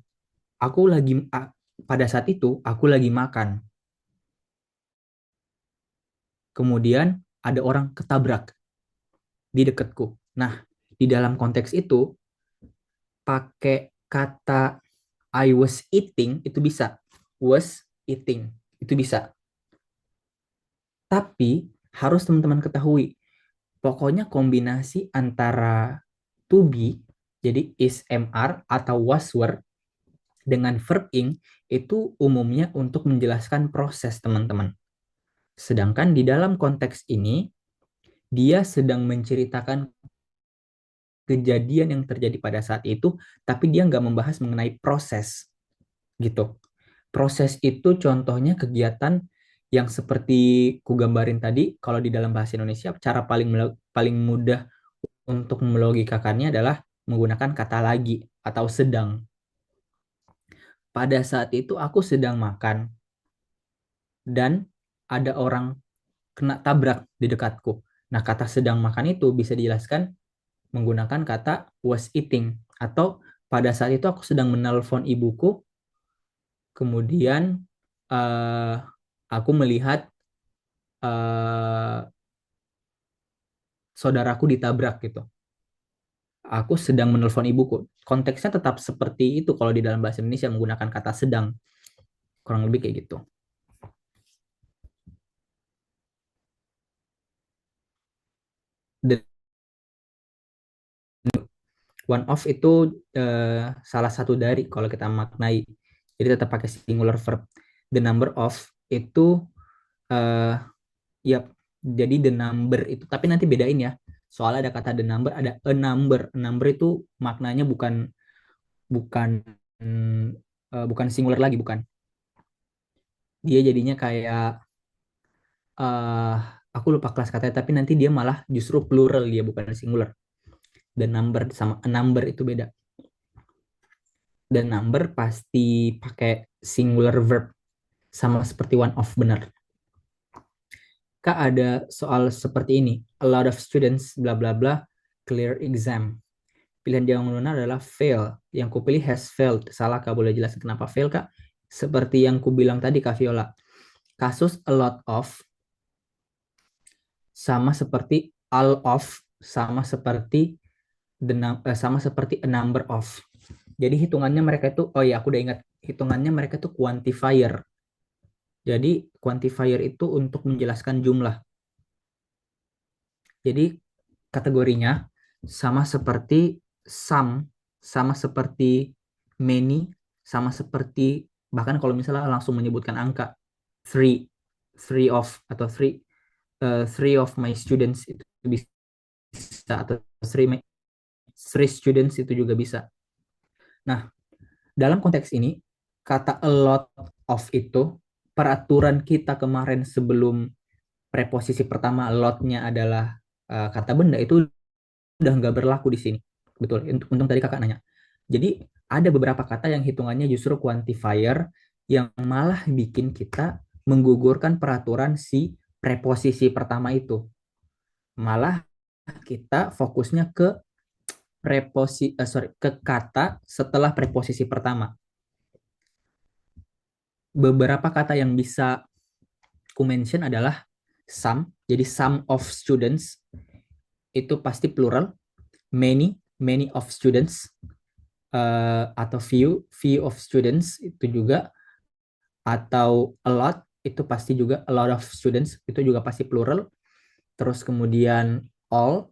aku lagi pada saat itu aku lagi makan, kemudian ada orang ketabrak di dekatku. Nah, di dalam konteks itu pakai kata I was eating itu bisa. Was eating itu bisa. Tapi harus teman-teman ketahui, pokoknya kombinasi antara to be, jadi is MR atau was were dengan verb ing itu umumnya untuk menjelaskan proses teman-teman. Sedangkan di dalam konteks ini, dia sedang menceritakan kejadian yang terjadi pada saat itu, tapi dia nggak membahas mengenai proses gitu. Proses itu contohnya kegiatan yang seperti ku gambarin tadi, kalau di dalam bahasa Indonesia, cara paling mudah untuk melogikakannya adalah menggunakan kata lagi atau sedang. Pada saat itu aku sedang makan dan ada orang kena tabrak di dekatku. Nah, kata sedang makan itu bisa dijelaskan menggunakan kata was eating, atau pada saat itu aku sedang menelpon ibuku, kemudian uh, aku melihat uh, saudaraku ditabrak gitu. Aku sedang menelpon ibuku. Konteksnya tetap seperti itu kalau di dalam bahasa Indonesia menggunakan kata sedang. Kurang lebih kayak gitu. The one of itu salah satu dari kalau kita maknai. Jadi tetap pakai singular verb. The number of itu uh, ya, jadi the number itu, tapi nanti bedain ya. Soalnya ada kata the number, ada a number. A number itu maknanya bukan bukan bukan singular lagi, bukan. Dia jadinya kayak uh, aku lupa kelas katanya, tapi nanti dia malah justru plural, dia bukan singular. The number sama a number itu beda. The number pasti pakai singular verb sama seperti one of, benar. Kak, ada soal seperti ini. A lot of students bla bla bla clear exam. Pilihan yang benar adalah fail. Yang kupilih has failed. Salah, Kak. Boleh jelasin kenapa fail, Kak? Seperti yang ku bilang tadi, Kak Viola. Kasus a lot of sama seperti all of sama seperti sama seperti a number of. Jadi hitungannya mereka itu, oh ya aku udah ingat, hitungannya mereka itu quantifier. Jadi quantifier itu untuk menjelaskan jumlah. Jadi kategorinya sama seperti some, sama seperti many, sama seperti bahkan kalau misalnya langsung menyebutkan angka three, three of atau three of my students itu bisa, atau three students itu juga bisa. Nah, dalam konteks ini kata a lot of itu peraturan kita kemarin sebelum preposisi pertama lot-nya adalah kata benda itu udah nggak berlaku di sini. Betul, untung tadi kakak nanya. Jadi ada beberapa kata yang hitungannya justru quantifier yang malah bikin kita menggugurkan peraturan si preposisi pertama itu. Malah kita fokusnya ke ke kata setelah preposisi pertama. Beberapa kata yang bisa ku mention adalah some. Jadi some of students itu pasti plural. Many of students, atau few of students itu juga, atau a lot itu pasti juga, a lot of students itu juga pasti plural. Terus kemudian all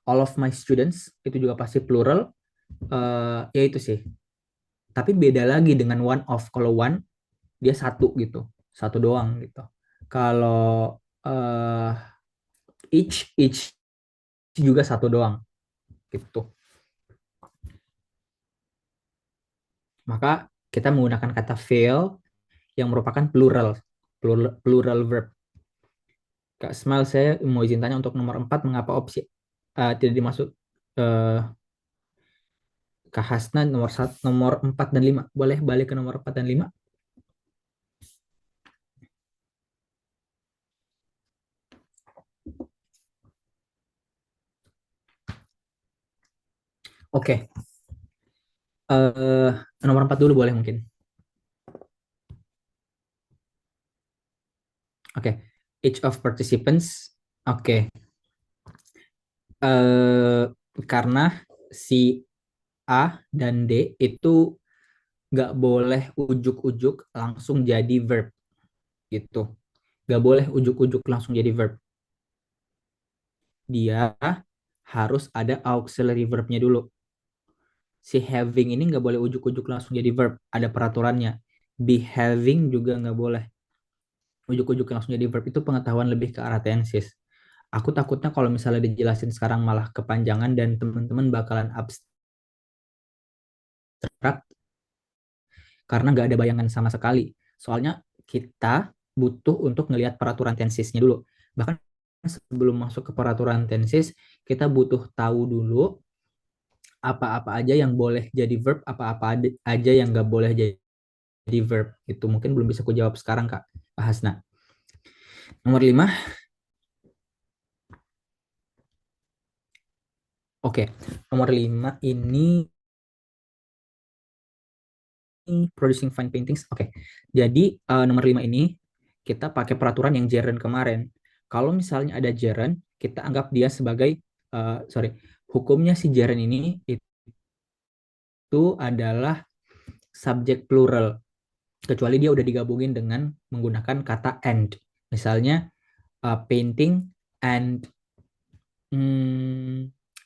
of my students itu juga pasti plural. Ya itu sih. Tapi beda lagi dengan one of. Kalau one dia satu gitu, satu doang gitu. Kalau each juga satu doang gitu. Maka kita menggunakan kata fail yang merupakan plural verb. Kak Smal, saya mau izin tanya untuk nomor 4, mengapa opsi tidak dimasuk Kak Hasna nomor 4 dan 5. Boleh balik ke nomor 4 dan 5? Oke. Nomor 4 dulu boleh mungkin. Oke. Each of participants. Oke. Karena si A dan D itu nggak boleh ujuk-ujuk langsung jadi verb gitu. Nggak boleh ujuk-ujuk langsung jadi verb. Dia harus ada auxiliary verbnya dulu. Si having ini nggak boleh ujuk-ujuk langsung jadi verb. Ada peraturannya. Be having juga nggak boleh ujuk-ujuk langsung jadi verb. Itu pengetahuan lebih ke arah tenses. Aku takutnya kalau misalnya dijelasin sekarang malah kepanjangan dan teman-teman bakalan abstrak karena nggak ada bayangan sama sekali. Soalnya kita butuh untuk ngelihat peraturan tensesnya dulu. Bahkan sebelum masuk ke peraturan tenses, kita butuh tahu dulu apa-apa aja yang boleh jadi verb, apa-apa aja yang nggak boleh jadi verb. Itu mungkin belum bisa aku jawab sekarang, Kak Hasna. Nomor 5. Oke, nomor 5 ini producing fine paintings. Oke, jadi nomor 5 ini kita pakai peraturan yang gerund kemarin. Kalau misalnya ada gerund, kita anggap dia sebagai, hukumnya si gerund ini itu adalah subjek plural. Kecuali dia udah digabungin dengan menggunakan kata and. Misalnya, painting and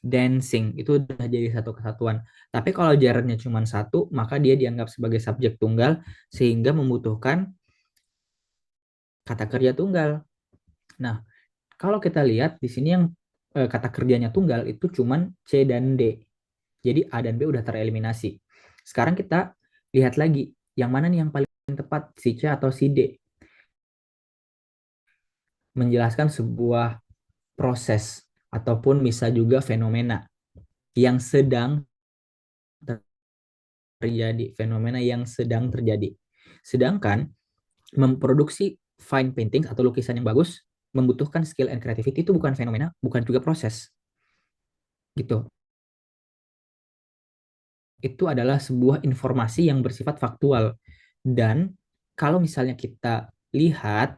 dancing itu udah jadi satu kesatuan. Tapi kalau gerundnya cuma satu, maka dia dianggap sebagai subjek tunggal sehingga membutuhkan kata kerja tunggal. Nah, kalau kita lihat di sini yang kata kerjanya tunggal itu cuma C dan D. Jadi A dan B udah tereliminasi. Sekarang kita lihat lagi yang mana nih yang paling tepat, si C atau si D. Menjelaskan sebuah proses ataupun bisa juga fenomena yang sedang terjadi, fenomena yang sedang terjadi. Sedangkan memproduksi fine painting atau lukisan yang bagus membutuhkan skill and creativity, itu bukan fenomena, bukan juga proses. Gitu. Itu adalah sebuah informasi yang bersifat faktual. Dan kalau misalnya kita lihat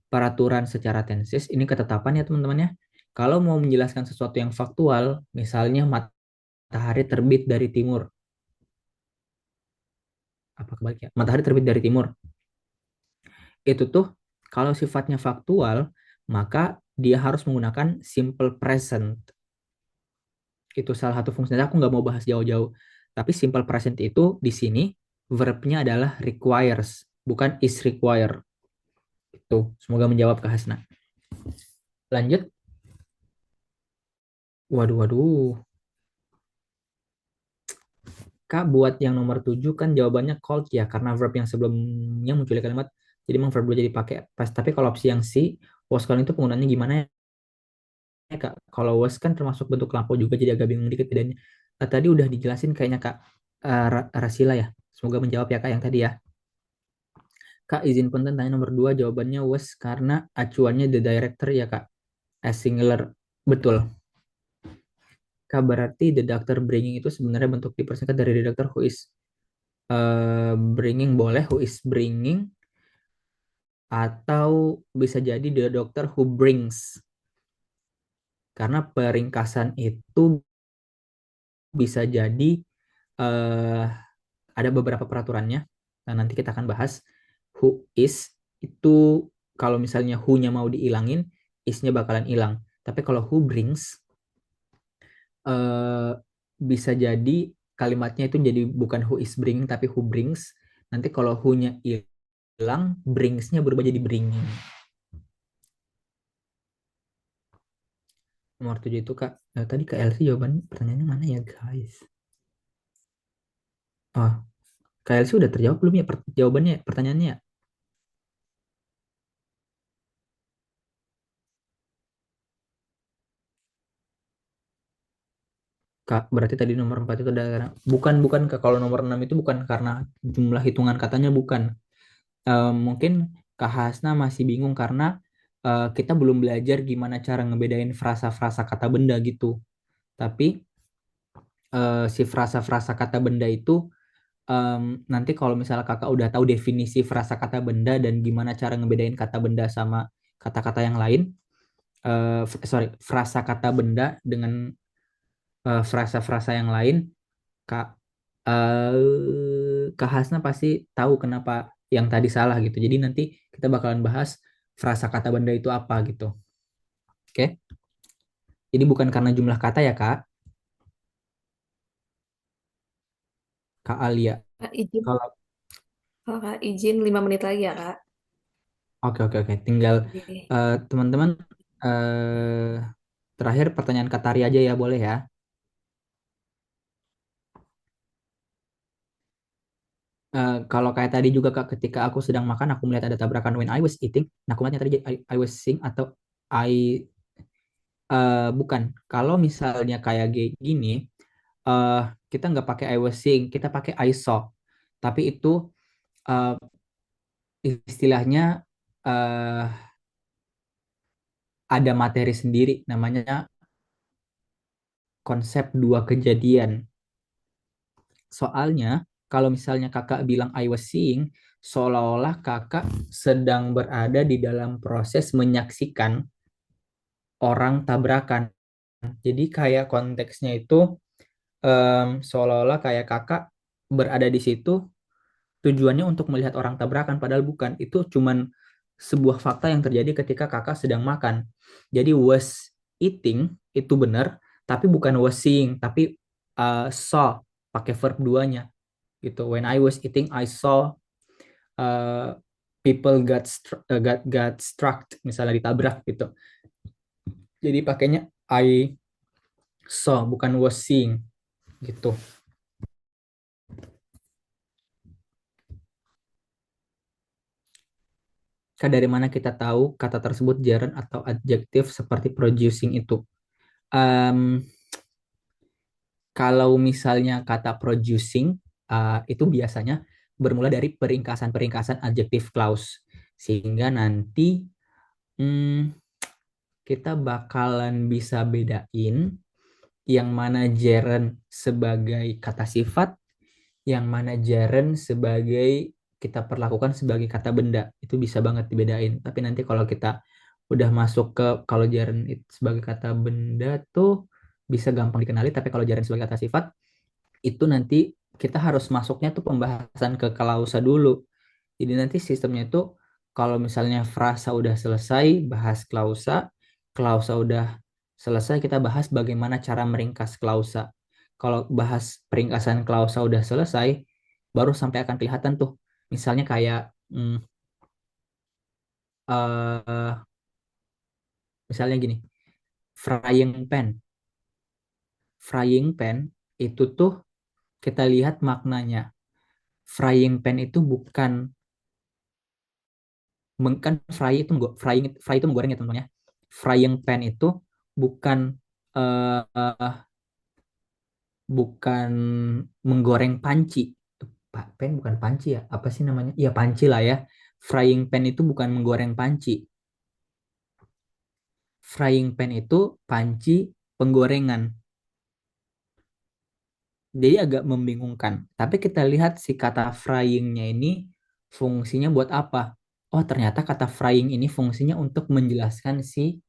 peraturan secara tenses, ini ketetapan ya teman-teman ya. Kalau mau menjelaskan sesuatu yang faktual, misalnya matahari terbit dari timur. Apa kebaliknya? Matahari terbit dari timur. Itu tuh kalau sifatnya faktual, maka dia harus menggunakan simple present. Itu salah satu fungsinya. Aku nggak mau bahas jauh-jauh. Tapi simple present itu di sini verbnya adalah requires, bukan is require. Itu semoga menjawab ke Hasna. Lanjut. Waduh. Kak, buat yang nomor 7 kan jawabannya called ya, karena verb yang sebelumnya muncul di kalimat, jadi memang verb jadi pakai pas. Tapi kalau opsi yang C, was calling itu penggunaannya gimana ya, Kak? Kalau was kan termasuk bentuk lampau juga, jadi agak bingung dikit bedanya. Tadi udah dijelasin kayaknya Kak Rasila ya. Semoga menjawab ya Kak yang tadi ya. Kak, izin punten tanya nomor 2, jawabannya was karena acuannya the director ya Kak. As singular. Betul. berarti the doctor bringing itu sebenarnya bentuk dipersingkat dari the doctor who is bringing, boleh who is bringing, atau bisa jadi the doctor who brings, karena peringkasan itu bisa jadi eh, ada beberapa peraturannya. Nah, nanti kita akan bahas. Who is itu kalau misalnya who-nya mau dihilangin, is-nya bakalan hilang. Tapi kalau who brings eh, bisa jadi kalimatnya itu jadi bukan who is bringing tapi who brings. Nanti kalau who-nya hilang, brings-nya berubah jadi bringing. Nomor 7 itu Kak. Tadi Kak Elsie jawaban pertanyaannya mana ya guys? Oh, Kak Elsie udah terjawab belum ya jawabannya pertanyaannya ya? Kak, berarti tadi nomor 4 itu ada bukan Kak, kalau nomor 6 itu bukan karena jumlah hitungan katanya bukan. Mungkin Kak Hasna masih bingung karena kita belum belajar gimana cara ngebedain frasa-frasa kata benda gitu. Tapi si frasa-frasa kata benda itu nanti kalau misalnya Kakak udah tahu definisi frasa kata benda dan gimana cara ngebedain kata benda sama kata-kata yang lain, frasa kata benda dengan frasa-frasa yang lain, Kak Kak Hasna pasti tahu kenapa yang tadi salah gitu. Jadi nanti kita bakalan bahas frasa kata benda itu apa gitu. Oke? Jadi bukan karena jumlah kata ya, Kak. Kak Alia. Kak, izin, Kalau kalau Kak izin 5 menit lagi ya Kak. oke. Tinggal Oke. teman-teman terakhir pertanyaan Kak Tari aja ya, boleh ya? Kalau kayak tadi juga Kak, ketika aku sedang makan, aku melihat ada tabrakan when I was eating. Nah, aku melihatnya tadi I was seeing atau I bukan. Kalau misalnya kayak gini, eh kita nggak pakai I was seeing, kita pakai I saw. Tapi itu eh, istilahnya eh, ada materi sendiri, namanya konsep dua kejadian. Soalnya kalau misalnya kakak bilang I was seeing, seolah-olah kakak sedang berada di dalam proses menyaksikan orang tabrakan. Jadi kayak konteksnya itu seolah-olah kayak kakak berada di situ tujuannya untuk melihat orang tabrakan, padahal bukan. Itu cuman sebuah fakta yang terjadi ketika kakak sedang makan. Jadi was eating itu benar, tapi bukan was seeing, tapi saw pakai verb duanya gitu. When I was eating, I saw uh, people got struck, misalnya ditabrak gitu. Jadi pakainya I saw bukan was seeing gitu. Dari mana kita tahu kata tersebut gerund atau adjektif seperti producing itu? Um, Kalau misalnya kata producing, itu biasanya bermula dari peringkasan-peringkasan adjective clause. Sehingga nanti hmm, kita bakalan bisa bedain yang mana gerund sebagai kata sifat, yang mana gerund sebagai kita perlakukan sebagai kata benda. Itu bisa banget dibedain. Tapi nanti kalau kita udah masuk ke kalau gerund sebagai kata benda tuh bisa gampang dikenali, tapi kalau gerund sebagai kata sifat itu nanti kita harus masuknya tuh pembahasan ke klausa dulu. Jadi nanti sistemnya itu kalau misalnya frasa udah selesai, bahas klausa, klausa udah selesai, kita bahas bagaimana cara meringkas klausa. Kalau bahas peringkasan klausa udah selesai, baru sampai akan kelihatan tuh. Misalnya kayak eh, misalnya gini, frying pan. Frying pan itu tuh kita lihat maknanya. Frying pan itu bukan kan fry itu menggoreng ya teman-teman ya. Frying pan itu bukan bukan menggoreng panci. Pan bukan panci ya. Apa sih namanya? Ya panci lah ya. Frying pan itu bukan menggoreng panci. Frying pan itu panci penggorengan. Jadi agak membingungkan. Tapi kita lihat si kata fryingnya ini fungsinya buat apa? Oh, ternyata kata frying ini fungsinya untuk menjelaskan si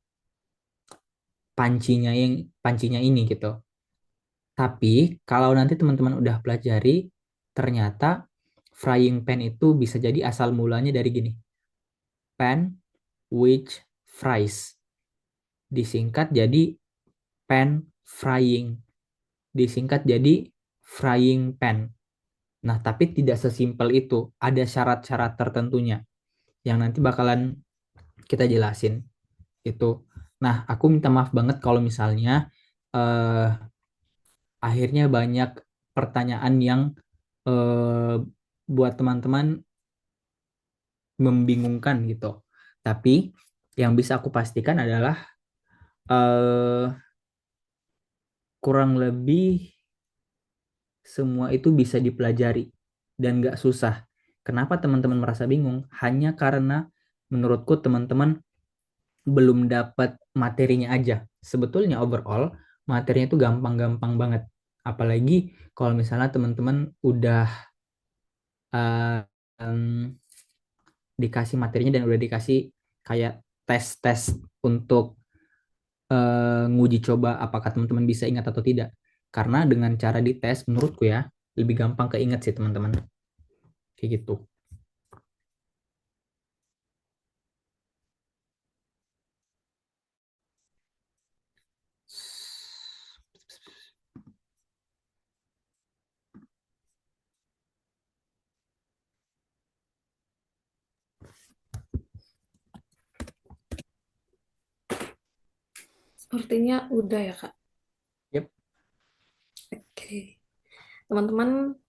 pancinya ini gitu. Tapi kalau nanti teman-teman udah pelajari, ternyata frying pan itu bisa jadi asal mulanya dari gini. Pan which fries. Disingkat jadi pan frying. Disingkat jadi frying pan. Nah, tapi tidak sesimpel itu. Ada syarat-syarat tertentunya yang nanti bakalan kita jelasin itu. Nah, aku minta maaf banget kalau misalnya eh, akhirnya banyak pertanyaan yang eh, buat teman-teman membingungkan gitu. Tapi yang bisa aku pastikan adalah eh, kurang lebih semua itu bisa dipelajari dan nggak susah. Kenapa teman-teman merasa bingung? Hanya karena menurutku teman-teman belum dapat materinya aja. Sebetulnya overall materinya itu gampang-gampang banget. Apalagi kalau misalnya teman-teman udah eh, em, dikasih materinya dan udah dikasih kayak tes-tes untuk nguji coba apakah teman-teman bisa ingat atau tidak. Karena dengan cara dites menurutku ya lebih gampang keinget sih teman-teman. Kayak gitu. Sepertinya udah ya, Kak. Yep. Oke. Teman-teman,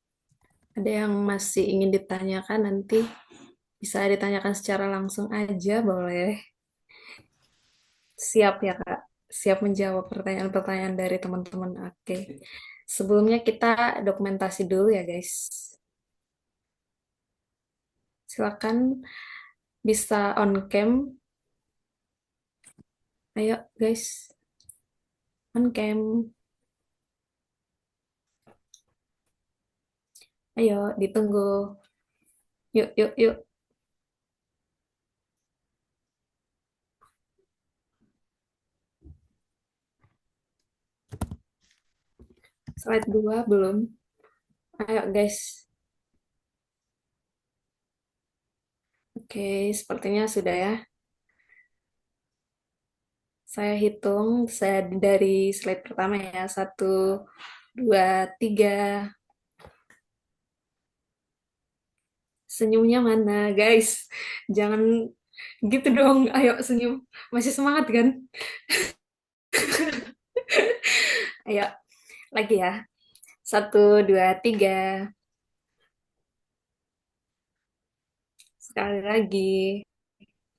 ada yang masih ingin ditanyakan nanti bisa ditanyakan secara langsung aja, boleh. Siap ya, Kak. Siap menjawab pertanyaan-pertanyaan dari teman-teman. Oke. Sebelumnya kita dokumentasi dulu ya, guys. Silakan bisa on cam. Ayo, guys. On cam. Ayo, ditunggu. Yuk, yuk, yuk. Slide 2 belum. Ayo, guys. Oke, sepertinya sudah ya. Saya hitung, saya dari slide pertama ya. 1, 2, 3. Senyumnya mana, guys? Jangan gitu dong. Ayo senyum. Masih semangat kan? Ayo, lagi ya. 1, 2, 3. Sekali lagi.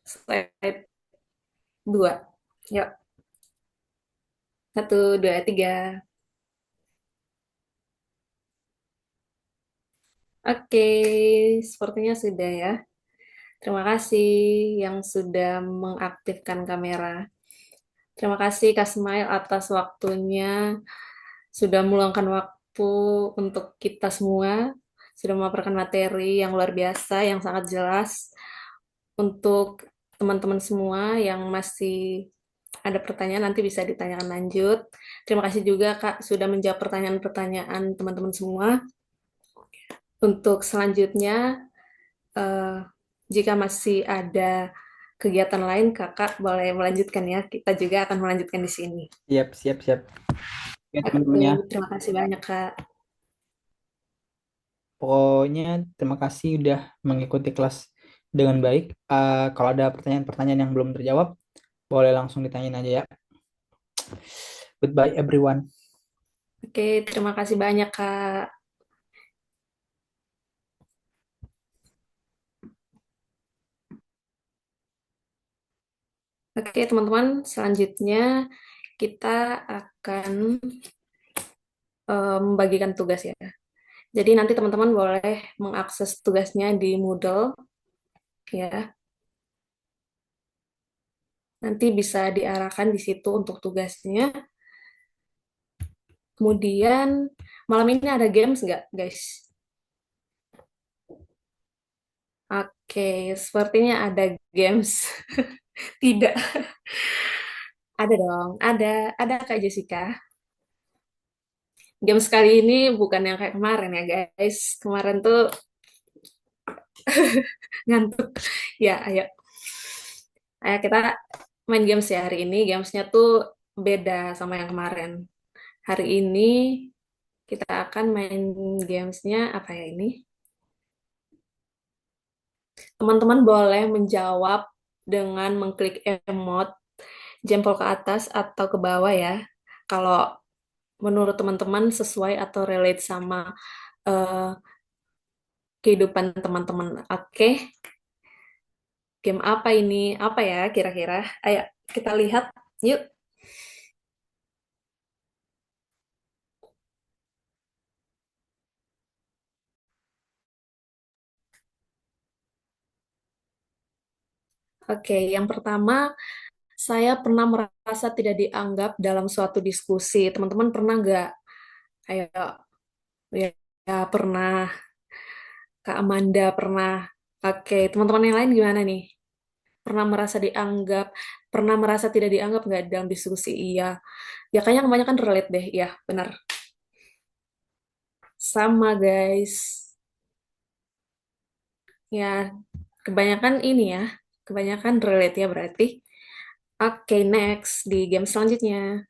Slide 2. Yuk. 1, 2, 3. Oke, sepertinya sudah ya. Terima kasih yang sudah mengaktifkan kamera. Terima kasih Kak Smile atas waktunya, sudah meluangkan waktu untuk kita semua, sudah memaparkan materi yang luar biasa, yang sangat jelas. Untuk teman-teman semua yang masih ada pertanyaan, nanti bisa ditanyakan lanjut. Terima kasih juga Kak sudah menjawab pertanyaan-pertanyaan teman-teman semua. Untuk selanjutnya, eh, jika masih ada kegiatan lain, Kakak boleh melanjutkan ya. Kita juga akan melanjutkan di sini. Siap, siap, siap. Oke, teman-teman ya. Oke, terima kasih banyak, Kak. Pokoknya terima kasih udah mengikuti kelas dengan baik. Kalau ada pertanyaan-pertanyaan yang belum terjawab, boleh langsung ditanyain aja ya. Goodbye everyone. Oke, terima kasih banyak, Kak. Oke, teman-teman, selanjutnya kita akan membagikan tugas ya. Jadi nanti teman-teman boleh mengakses tugasnya di Moodle, ya. Nanti bisa diarahkan di situ untuk tugasnya. Kemudian Malam ini ada games nggak, guys? Oke, sepertinya ada games. Tidak, ada dong. Ada Kak Jessica. Games kali ini bukan yang kayak kemarin ya, guys. Kemarin tuh ngantuk. Ya, ayo. Ayo kita main games ya hari ini. Gamesnya tuh beda sama yang kemarin. Hari ini kita akan main gamesnya apa ya ini? Teman-teman boleh menjawab dengan mengklik emot jempol ke atas atau ke bawah ya. Kalau menurut teman-teman sesuai atau relate sama eh, kehidupan teman-teman. Oke, game apa ini? Apa ya kira-kira? Ayo kita lihat yuk. Oke, yang pertama, saya pernah merasa tidak dianggap dalam suatu diskusi. Teman-teman pernah nggak? Ayo, ya, ya pernah. Kak Amanda pernah. Oke, teman-teman yang lain gimana nih? Pernah merasa dianggap, pernah merasa tidak dianggap nggak dalam diskusi? Iya. Ya kayaknya kebanyakan relate deh. Iya, benar. Sama, guys. Ya, kebanyakan ini ya. Kebanyakan relate ya berarti. Oke, next di game selanjutnya.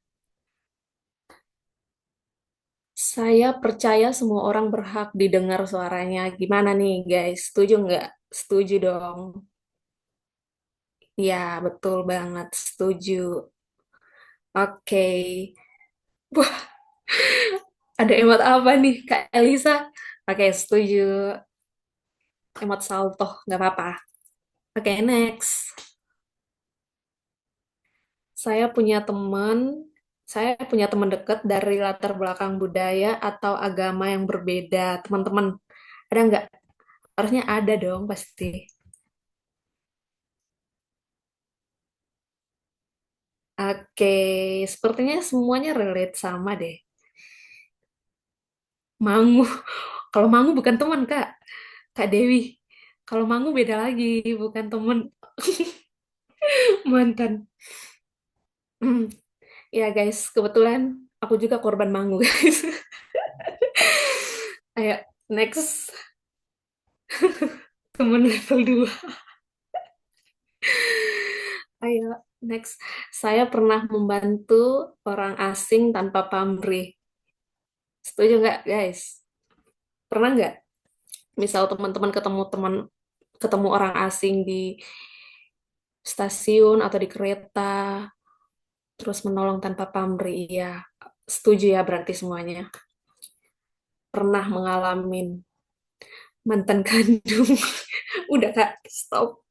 Saya percaya semua orang berhak didengar suaranya. Gimana nih, guys? Setuju nggak? Setuju dong. Ya, betul banget. Setuju. Oke. Wah, ada emot apa nih, Kak Elisa? Oke, setuju. Emot salto, nggak apa-apa. Oke, next. Saya punya teman, saya punya teman dekat dari latar belakang budaya atau agama yang berbeda. Teman-teman, ada nggak? Harusnya ada dong, pasti. Oke, sepertinya semuanya relate sama deh. Mangu. Kalau Mangu bukan teman, Kak. Kak Dewi. Kalau Mangu beda lagi, bukan teman. Mantan. Hmm, ya guys, kebetulan aku juga korban Mangu, guys. Ayo, next. Teman level 2. Ayo, next. Saya pernah membantu orang asing tanpa pamrih. Setuju nggak, guys? Pernah nggak? Misal teman-teman ketemu orang asing di stasiun atau di kereta, terus menolong tanpa pamrih. Iya, setuju ya berarti semuanya. Pernah mengalami mantan kandung. Udah Kak, stop.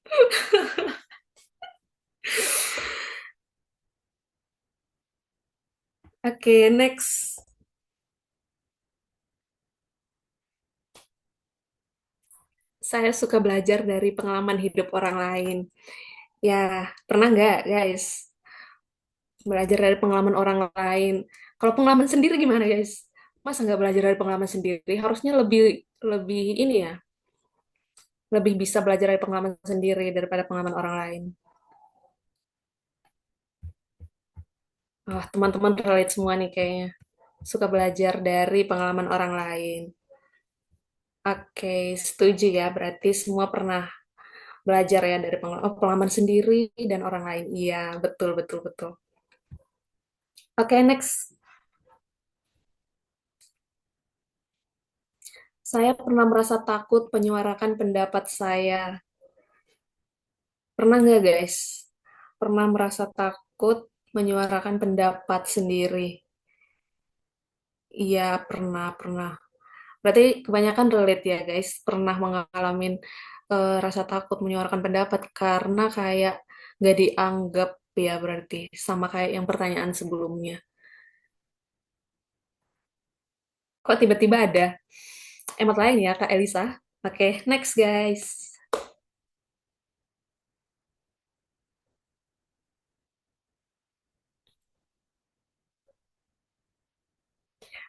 Oke, next. Saya suka belajar dari pengalaman hidup orang lain. Ya, pernah nggak, guys? Belajar dari pengalaman orang lain. Kalau pengalaman sendiri gimana, guys? Masa nggak belajar dari pengalaman sendiri? Harusnya lebih lebih ini ya, lebih bisa belajar dari pengalaman sendiri daripada pengalaman orang lain. Wah, teman-teman relate semua nih kayaknya. Suka belajar dari pengalaman orang lain. Oke, setuju ya. Berarti semua pernah belajar ya dari pengalaman sendiri dan orang lain. Iya, betul, betul, betul. Oke, next. Saya pernah merasa takut menyuarakan pendapat saya. Pernah nggak, guys? Pernah merasa takut menyuarakan pendapat sendiri? Iya, pernah. Berarti kebanyakan relate ya, guys. Pernah mengalami rasa takut menyuarakan pendapat karena kayak nggak dianggap ya berarti. Sama kayak yang pertanyaan sebelumnya. Kok tiba-tiba ada emot lain ya, Kak Elisa? Oke, next guys.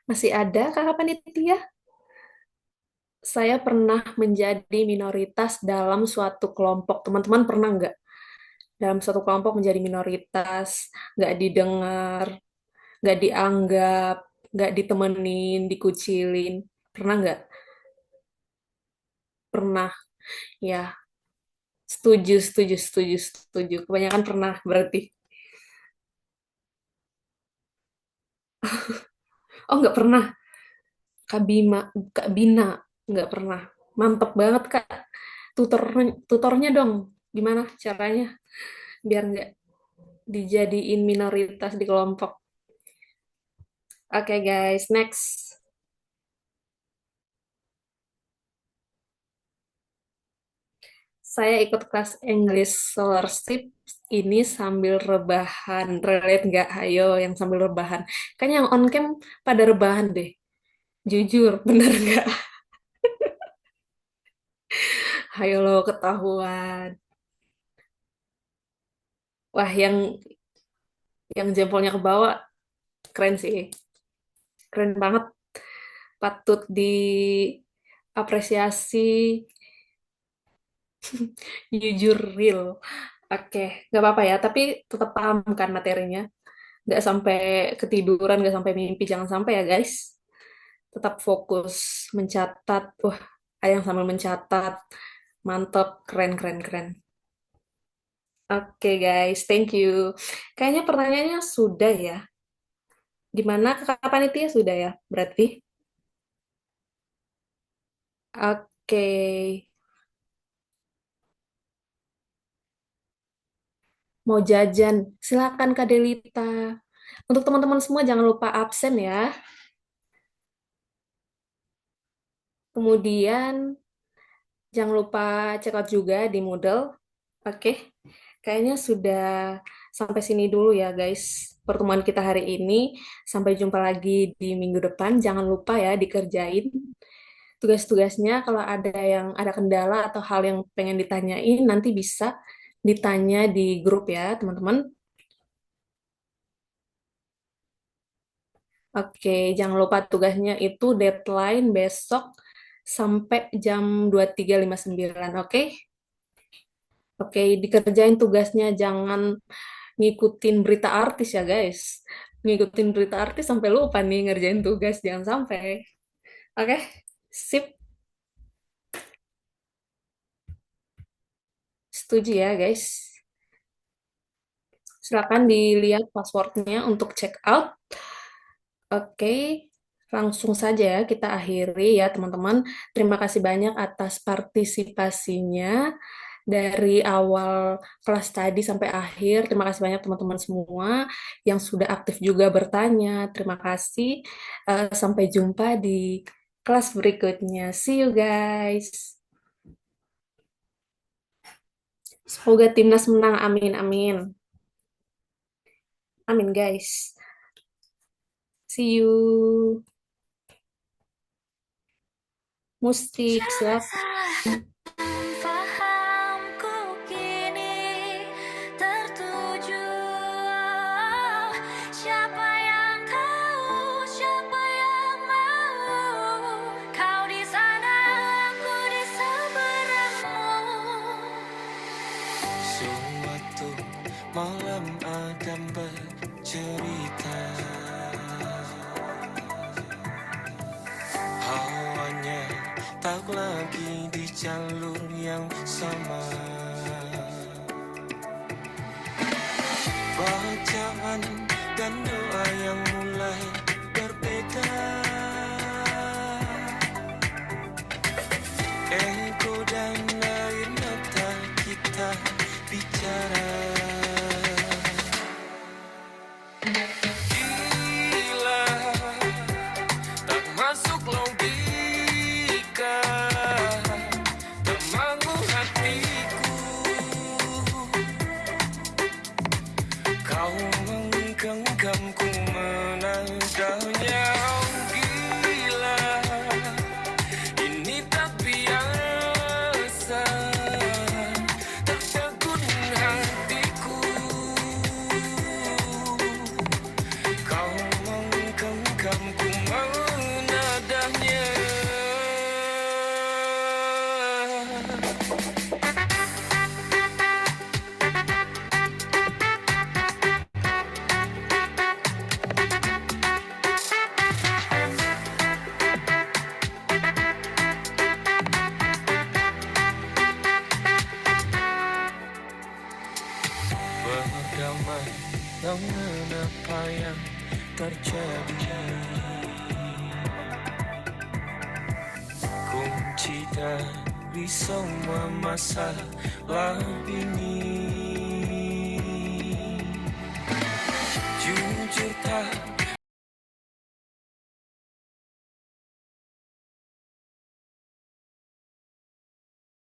Masih ada kakak panitia? Saya pernah menjadi minoritas dalam suatu kelompok. Teman-teman pernah nggak dalam suatu kelompok menjadi minoritas, nggak didengar, nggak dianggap, nggak ditemenin, dikucilin? Pernah nggak? Pernah, ya. Setuju, setuju, setuju, setuju. Kebanyakan pernah berarti. Oh, nggak pernah. Kak Bima, Kak Bina, nggak pernah. Mantep banget, Kak. Tutor, tutornya dong. Gimana caranya biar nggak dijadiin minoritas di kelompok? Oke, guys, next. Saya ikut kelas English Scholarship ini sambil rebahan. Relate nggak? Ayo, yang sambil rebahan. Kayaknya yang on cam pada rebahan deh. Jujur, bener nggak? Ayo lo ketahuan. Wah, yang jempolnya ke bawah keren sih. Keren banget. Patut diapresiasi. Jujur real. Oke, nggak apa-apa ya. Tapi tetap paham kan materinya. Nggak sampai ketiduran, nggak sampai mimpi. Jangan sampai ya, guys. Tetap fokus mencatat. Wah, ayang sambil mencatat. Mantap, keren, keren, keren. Oke, guys, thank you. Kayaknya pertanyaannya sudah ya. Gimana kakak panitia sudah ya? Berarti? Oke. Mau jajan? Silakan Kak Delita. Untuk teman-teman semua jangan lupa absen ya. Kemudian jangan lupa check out juga di Moodle. Oke. Kayaknya sudah sampai sini dulu ya guys. Pertemuan kita hari ini. Sampai jumpa lagi di minggu depan. Jangan lupa ya dikerjain tugas-tugasnya. Kalau ada yang ada kendala atau hal yang pengen ditanyain, nanti bisa ditanya di grup ya, teman-teman. Oke, jangan lupa tugasnya itu deadline besok sampai jam 23.59, oke? Oke, dikerjain tugasnya, jangan ngikutin berita artis ya, guys. Ngikutin berita artis sampai lupa nih ngerjain tugas, jangan sampai. Oke, sip. Setuju ya, guys. Silakan dilihat passwordnya untuk check out. Oke, langsung saja ya kita akhiri ya teman-teman. Terima kasih banyak atas partisipasinya dari awal kelas tadi sampai akhir. Terima kasih banyak teman-teman semua yang sudah aktif juga bertanya. Terima kasih. Sampai jumpa di kelas berikutnya. See you guys. Semoga timnas menang. Amin, amin. Amin guys. See you. Mustik, silakan. Fahamku kini tertuju. Siapa yang tahu, siapa yang mau? Kau di sana, aku di seberangmu. Suatu malam akan bercerita, hawanya tak lagi di jalur yang sama. Bacaan dan doa yang mulai berbeda, ego dan air mata kita bicara. Gila, tak masuk logika, termangu hatiku. Kau menggenggamku menandanya. Gila, ini tak biasa, tertegun hatiku. Kunci dari semua masalah ini